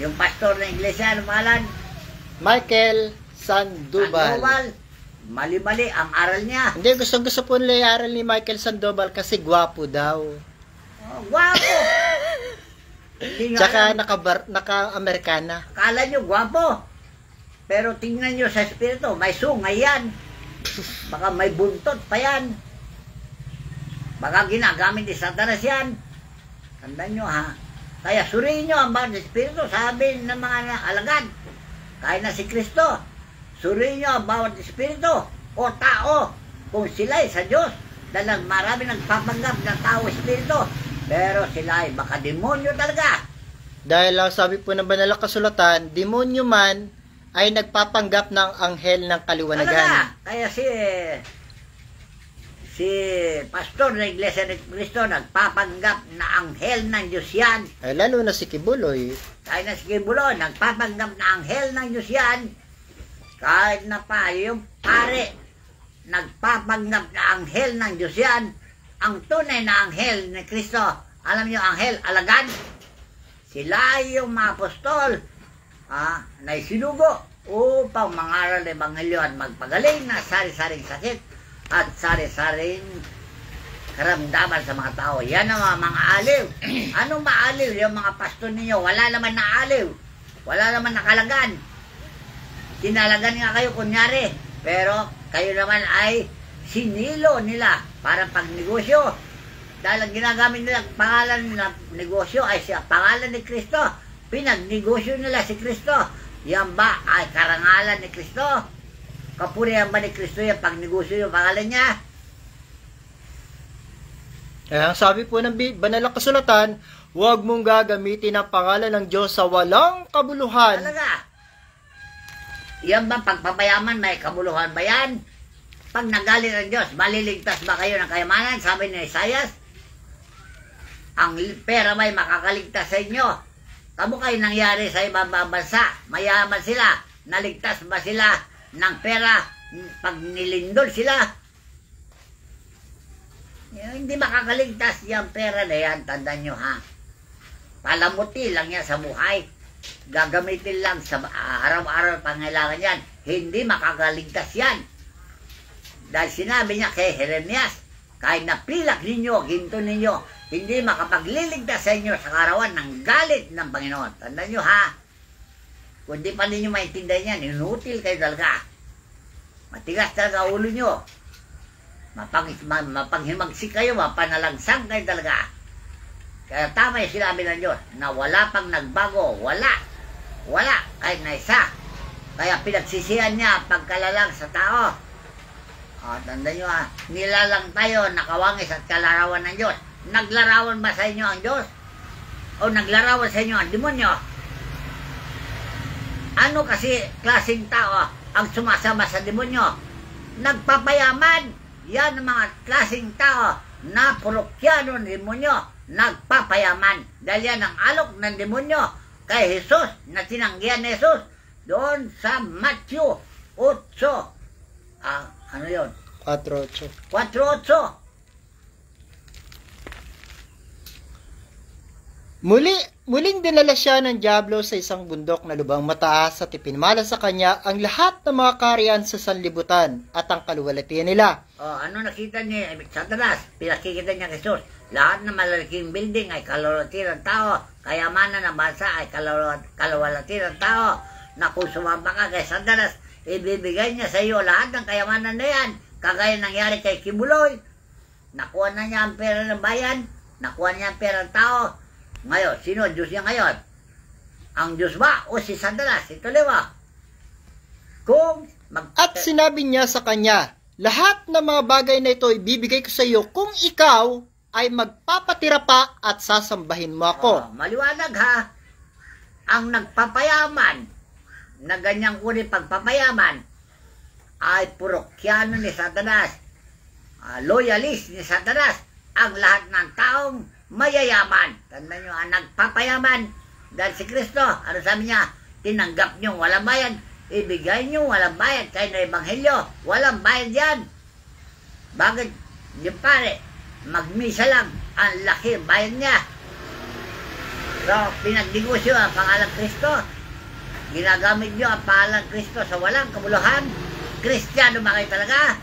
yung pastor na iglesia, ano pangalan? Michael Sandoval. Mali-mali ang aral niya. Hindi, gusto po nila yung aral ni Michael Sandoval kasi gwapo daw. Gwapo! Tsaka naka-Amerikana. Kala nyo gwapo. Pero tingnan nyo sa espiritu, may sungay yan. Baka may buntot pa yan. Baka ginagamit ni Satanas yan. Tandaan nyo ha. Kaya suriin nyo ang bawat espiritu. Sabi ng mga alagad, kaya na si Kristo, suriin nyo ang bawat espiritu o tao kung sila'y sa Diyos. Dahil marami nagpapanggap ng tao espiritu. Pero sila ay baka demonyo talaga. Dahil sabi po ng banal na kasulatan, demonyo man ay nagpapanggap ng anghel ng kaliwanagan. Talaga. Kaya si pastor ng Iglesia ni Cristo nagpapanggap na anghel ng Diyos yan. Ay, lalo na si Kibuloy. Kahit na si Kibuloy, nagpapanggap na anghel ng Diyos yan. Kahit na pa yung pare, nagpapanggap na anghel ng Diyos yan. Ang tunay na anghel ni Kristo, alam niyo anghel, alagad, sila yung mga apostol na isinugo upang mangaral ng Ebanghelyo at magpagaling na sari-saring sakit at sari-saring karamdaman sa mga tao. Yan ang mga aliw. Anong maaliw? Yung mga pastor ninyo, wala naman na aliw. Wala naman nakalagan. Tinalagan nga kayo kunyari, pero kayo naman ay sinilo nila para pagnegosyo. Dahil ang ginagamit nila, pangalan ng negosyo ay siya, pangalan ni Kristo. Pinagnegosyo nila si Kristo. Yan ba ay karangalan ni Kristo? Kapurihan ba ni Kristo yung pagnegosyo yung pangalan niya? Ang sabi po ng banal na kasulatan, huwag mong gagamitin ang pangalan ng Diyos sa walang kabuluhan. Talaga. Yan ba pagpapayaman, may kabuluhan ba yan? Pag nagalit ang Diyos, maliligtas ba kayo ng kayamanan? Sabi ni Isaias, ang pera may makakaligtas sa inyo. Kamu kayo nangyari sa ibang bansa, mayaman sila, naligtas ba sila ng pera pag nilindol sila? Hindi makakaligtas yung pera na yan, tandaan nyo ha. Palamuti lang yan sa buhay. Gagamitin lang sa araw-araw pangailangan yan. Hindi makakaligtas yan. Dahil sinabi niya kay Jeremias, kahit napilak ninyo, ginto ninyo, hindi makapagliligtas sa inyo sa karawan ng galit ng Panginoon. Tandaan nyo ha, kung di pa ninyo maintindihan yan, inutil kayo talaga. Matigas talaga ulo nyo. Mapanghimagsik kayo, mapanalagsang kayo talaga. Kaya tama yung sinabi ng Diyos na wala pang nagbago. Wala, kahit na isa. Kaya pinagsisihan niya pagkalalang sa tao. Tandaan nyo ha, nilalang tayo, nakawangis at kalarawan ng Diyos. Naglarawan ba sa inyo ang Diyos? O naglarawan sa inyo ang demonyo? Ano kasi klaseng tao ang sumasama sa demonyo? Nagpapayaman. Yan ang mga klaseng tao na porokyano ng demonyo. Nagpapayaman. Dahil yan ang alok ng demonyo kay Jesus na tinanggihan ni Jesus doon sa Matthew 8. Ano yun? 4:8. 4:8. Muling dinala siya ng diablo sa isang bundok na lubang mataas at ipinamala sa kanya ang lahat ng mga kaharian sa sanlibutan at ang kaluwalhatian nila. Ano nakita niya? Satanas, pinakikita niya kay Jesus. Lahat ng malalaking building ay kaluwalhatian ng tao. Kayamanan ng bansa ay kaluwalhatian ng tao. Na kung sumamba ka kay Satanas, ibibigay niya sa iyo lahat ng kayamanan na yan. Kagaya nangyari kay Kibuloy. Nakuha na niya ang pera ng bayan. Nakuha niya ang pera ng tao. Ngayon, sino ang Diyos niya ngayon? Ang Diyos ba o si Satanas? Ito liwa. At sinabi niya sa kanya, lahat ng mga bagay na ito ibibigay ko sa iyo kung ikaw ay magpapatira pa at sasambahin mo ako. Maliwanag ha. Ang nagpapayaman na ganyang uri pagpapayaman ay purokyano ni Satanas. Loyalist ni Satanas. Ang lahat ng taong mayayaman. Tandaan nyo, nagpapayaman. Dahil si Kristo, ano sabi niya? Tinanggap nyo walang bayad. Ibigay nyo walang bayad. Kaya na Ebanghelyo, walang bayad yan. Bakit? Yung pare, magmisa lang. Ang laki bayad niya. So, pinagdigusyo ang pangalan Kristo. Ginagamit nyo ang pangalan Kristo sa walang kabuluhan. Kristiyano ba kayo talaga?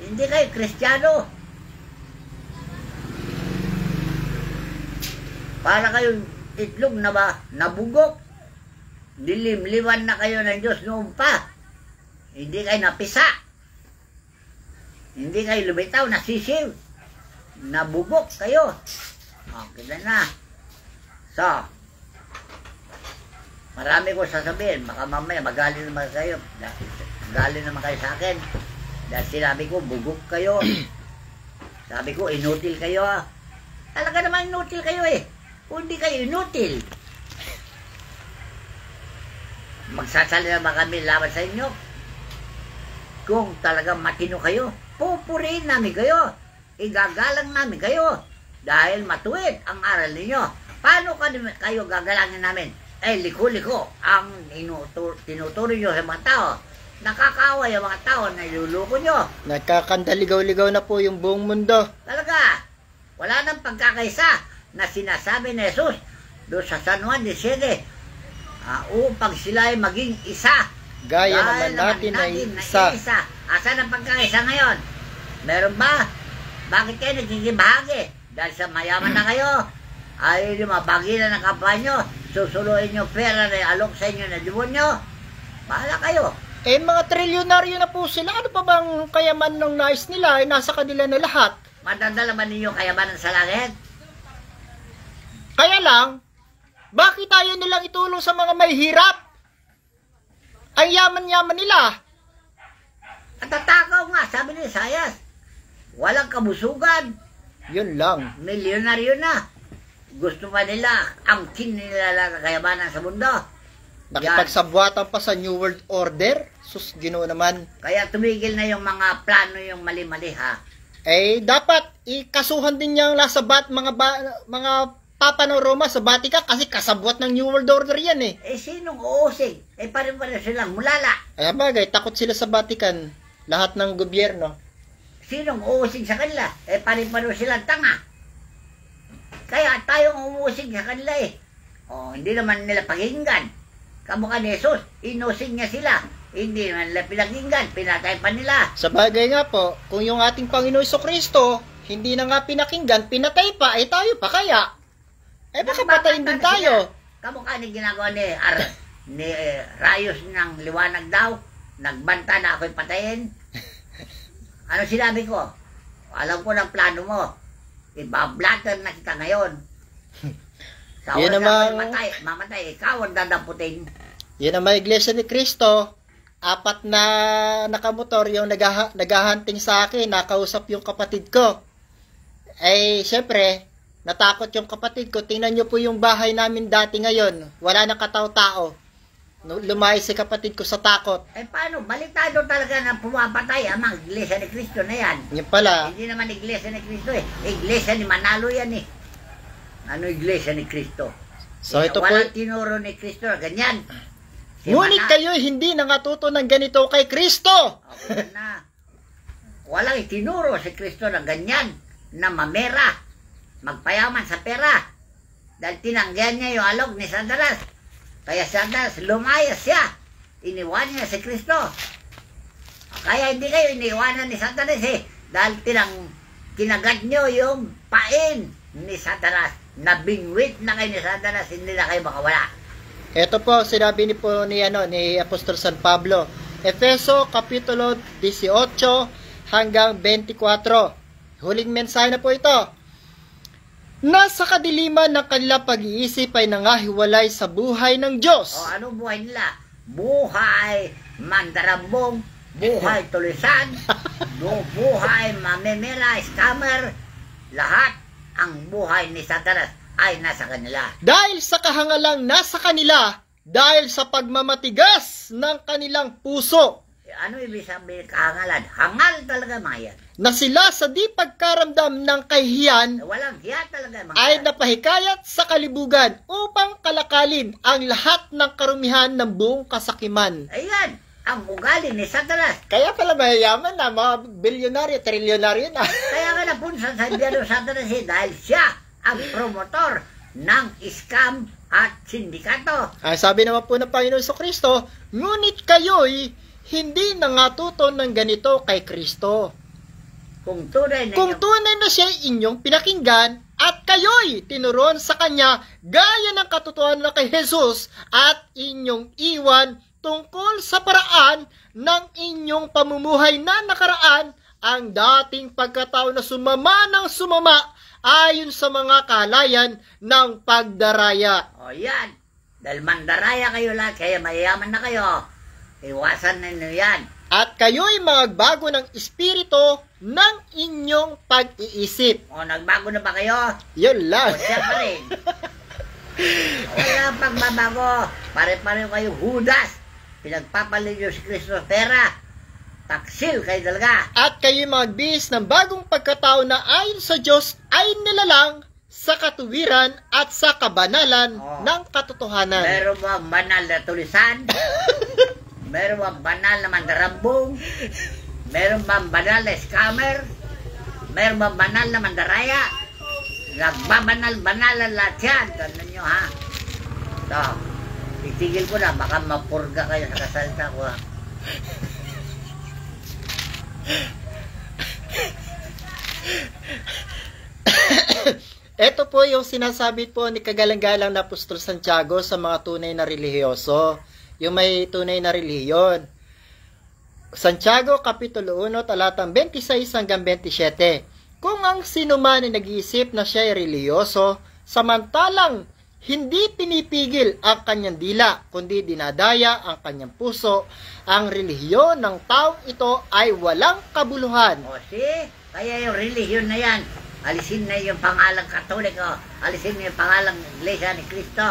Hindi kayo Kristiyano. Para kayong itlog na nabugok. Dilimliwan na kayo ng Diyos noon pa. Hindi kayo napisa. Hindi kayo lumitaw, nasisiw. Nabugok kayo. Kita na. So, marami ko sasabihin. Baka mamaya magaling naman kayo. Galing naman kayo sa akin. Dahil sinabi ko, bugok kayo. Sabi ko, inutil kayo. Talaga naman inutil kayo eh. Kung hindi kayo inutil, magsasalita ba kami laban sa inyo? Kung talagang matino kayo, pupurihin namin kayo. Igagalang namin kayo. Dahil matuwid ang aral ninyo. Paano kayo gagalangin namin? Liko-liko ang tinuturo nyo sa mga tao. Nakakaawa yung mga tao na iluluko nyo. Nakakandaligaw-ligaw na po yung buong mundo. Talaga, wala nang pagkakaisa na sinasabi ni Jesus doon sa San Juan 17 upang sila ay maging isa. Gaya naman natin ay isa. Asan ang pagkakaisa ngayon? Meron ba? Bakit kayo nagkikibahagi? Dahil sa mayaman na kayo, ay lumabagi na ng kampanyo, susuluin nyo pera na alok sa inyo na demonyo. Bahala kayo. Mga trilyonaryo na po sila. Ano pa bang kayaman ng nais nila? Nasa kanila na lahat. Madadala ba ninyo kayamanan sa langit? Kaya lang, bakit tayo nilang itulong sa mga may hirap? Ang yaman-yaman nila. At tatakaw nga, sabi ni Isaias. Walang kabusugan. Yun lang. Milyonaryo na. Gusto pa nila ang kinilala kayamanan sa mundo. Nakipagsabwatan pa sa New World Order. Sus, Ginoo naman. Kaya tumigil na yung mga plano yung mali-mali ha. Dapat ikasuhan din niyang mga Papa ng Roma sa Vatican kasi kasabwat ng New World Order yan eh. Sinong uusig? Pare-pare silang mulala. Kaya bagay, takot sila sa Vatican. Lahat ng gobyerno. Sinong uusig sa kanila? Pare-pare silang tanga. Kaya tayong umusig sa kanila eh. Hindi naman nila pakinggan. Kamukha ni Jesus, inusig niya sila. Hindi naman nila pinakinggan, pinatay pa nila. Sa bagay nga po, kung yung ating Panginoon Kristo, hindi na nga pinakinggan, pinatay pa, eh tayo pa kaya? Eh baka patayin din tayo. Kamukha ni ginagawa ni Rayos ng liwanag daw. Nagbanta na ako'y patayin. Ano sinabi ko? Alam ko ng plano mo. Ibablatter na kita ngayon. Sa Yan oras naman- na ako'y mamatay, ikaw ang dadamputin. Yan ang mga iglesia ni Cristo. 4 na nakamotor yung naghahunting sa akin, nakausap yung kapatid ko. Eh, syempre, natakot yung kapatid ko. Tingnan nyo po yung bahay namin dati ngayon. Wala nang katao-tao. Lumayas si kapatid ko sa takot. Eh paano? Balitado talaga na pumapatay ang mga iglesia ni Cristo na yan. Yan pala. Hindi naman iglesia ni Cristo eh. Iglesia ni Manalo yan eh. Ano iglesia ni Cristo? So, ito po. Walang tinuro ni Cristo na ganyan. Ngunit kayo hindi nangatuto ng ganito kay Kristo. Na, walang itinuro si Kristo na ganyan, na mamera, magpayaman sa pera. Dahil tinanggihan niya yung alok ni Satanas. Kaya Satanas, lumayas siya. Iniwan niya si Kristo. Kaya hindi kayo iniwanan ni Satanas eh. Dahil kinagat niyo yung pain ni Satanas. Nabingwit na kayo ni Satanas, hindi na kayo makawala. Ito po, sinabi ni Apostol San Pablo. Efeso, Kapitulo 18 hanggang 24. Huling mensahe na po ito. Nasa kadiliman ng kanilang pag-iisip ay nangahiwalay sa buhay ng Diyos. O ano buhay nila? Buhay mandarambong, buhay tulisan, buhay mamemela, scammer, lahat ang buhay ni Satanas ay nasa kanila. Dahil sa kahangalang nasa kanila, dahil sa pagmamatigas ng kanilang puso, Ano ibig sabihin kahangalan? Hangal talaga mga yan. na sila sa di pagkaramdam ng kahihiyan, Walang hiya talaga mga ay yan. napahikayat sa kalibugan upang kalakalin ang lahat ng karumihan ng buong kasakiman. Ayan, ang ugali ni Satanas. Kaya pala mayayaman na, mga bilyonaryo, trilyonaryo na. Kaya nga napunsan sa biyano Satanas dahil siya ang promotor ng scam at sindikato. Ang sabi naman po ng Panginoon sa Kristo, ngunit kayo'y hindi nangatuto ng ganito kay Kristo. Kung tunay na Kung tunay na siya inyong pinakinggan at kayo'y tinuruan sa Kanya gaya ng katotohanan na kay Jesus at inyong iwan tungkol sa paraan ng inyong pamumuhay na nakaraan ang dating pagkatao na sumama ng sumama ayon sa mga kahalayan ng pagdaraya. O yan, dahil mandaraya kayo lahat, kaya mayayaman na kayo. Iwasan ninyo yan. At kayo'y magbago ng espiritu ng inyong pag-iisip. O nagbago na ba kayo? Yun lang. O siya pa rin. Wala pagbabago. Pare-pareho kayo Judas. Pinagpapalit nyo si Kristo pera. Taksil kayo talaga. At kayo'y magbihis ng bagong pagkatao na ayon sa Diyos ay nilalang sa katuwiran at sa kabanalan Oh. ng katotohanan. Meron mo ang banal na tulisan. Meron mo ang banal na mandarambong. Meron ba ang banal na scammer. Meron ba ang banal na mandaraya. Nagbabanal-banal ang lahat yan. Tandaan nyo ha. So, itigil ko na. Baka mapurga kayo sa kasalita ko ha. Ito po yung sinasabi po ni kagalang-galang na Apostol Santiago sa mga tunay na relihiyoso. Yung may tunay na relihiyon. Santiago, Kapitulo 1, talatang 26 hanggang 27. Kung ang sino man ay nag-iisip na siya ay relihiyoso, samantalang hindi pinipigil ang kanyang dila, kundi dinadaya ang kanyang puso, ang relihiyon ng taong ito ay walang kabuluhan. O see, kaya yung relihiyon na yan, alisin na yung pangalang Katoliko, alisin na yung pangalang Iglesia ni Cristo.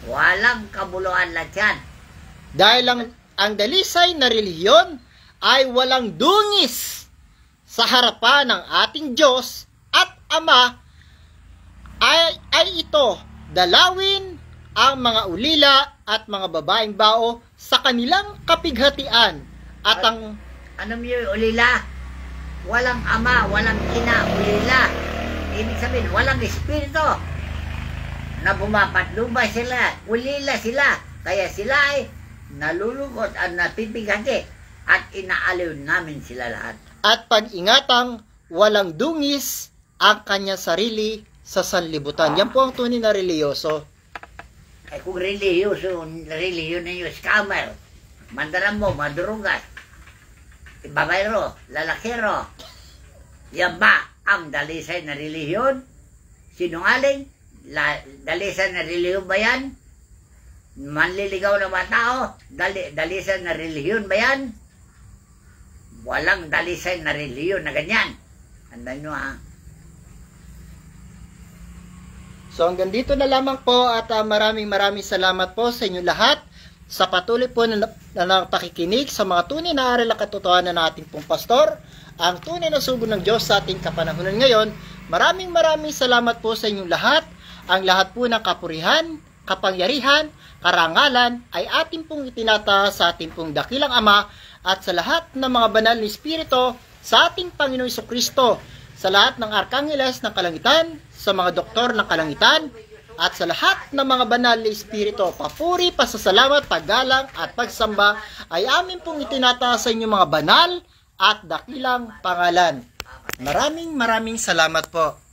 Walang kabuluhan lahat yan. Dahil ang dalisay na relihiyon ay walang dungis sa harapan ng ating Diyos at Ama ay ito, dalawin ang mga ulila at mga babaeng bao sa kanilang kapighatian at ang Ano mo yung ulila? Walang ama, walang ina, ulila. Ibig sabihin, walang espiritu na bumapatnubay sila. Ulila sila. Kaya sila ay nalulungkot at napipigati at inaaliw namin sila lahat. at pag-ingatang walang dungis ang kanyang sarili sa sanlibutan. Yan po ang tunay na reliyoso. Ay kung reliyon ninyo, scammer, mandaran mo, madurugas, babayro, lalakero, yan ba ang dalisay na reliyon? Sinungaling? Dalisay na reliyon ba yan? Manliligaw na mga tao? Dalisay na reliyon ba yan? Walang dalisay na reliyon na ganyan. Andan nyo ha? So hanggang dito na lamang po at maraming salamat po sa inyo lahat sa patuloy po na pakikinig sa mga tunay na aral at katotohanan ng ating pong pastor, ang tunay na sugo ng Diyos sa ating kapanahunan ngayon. Maraming salamat po sa inyong lahat. Ang lahat po ng kapurihan, kapangyarihan, karangalan ay ating pong itinataas sa ating pong dakilang Ama at sa lahat ng mga banal na Espiritu sa ating Panginoong Jesucristo, sa lahat ng arkangeles ng kalangitan, sa mga doktor ng kalangitan, at sa lahat ng mga banal na Espiritu. Papuri, pasasalamat, paggalang at pagsamba ay amin pong itinataas sa inyong mga banal at dakilang pangalan. Maraming salamat po.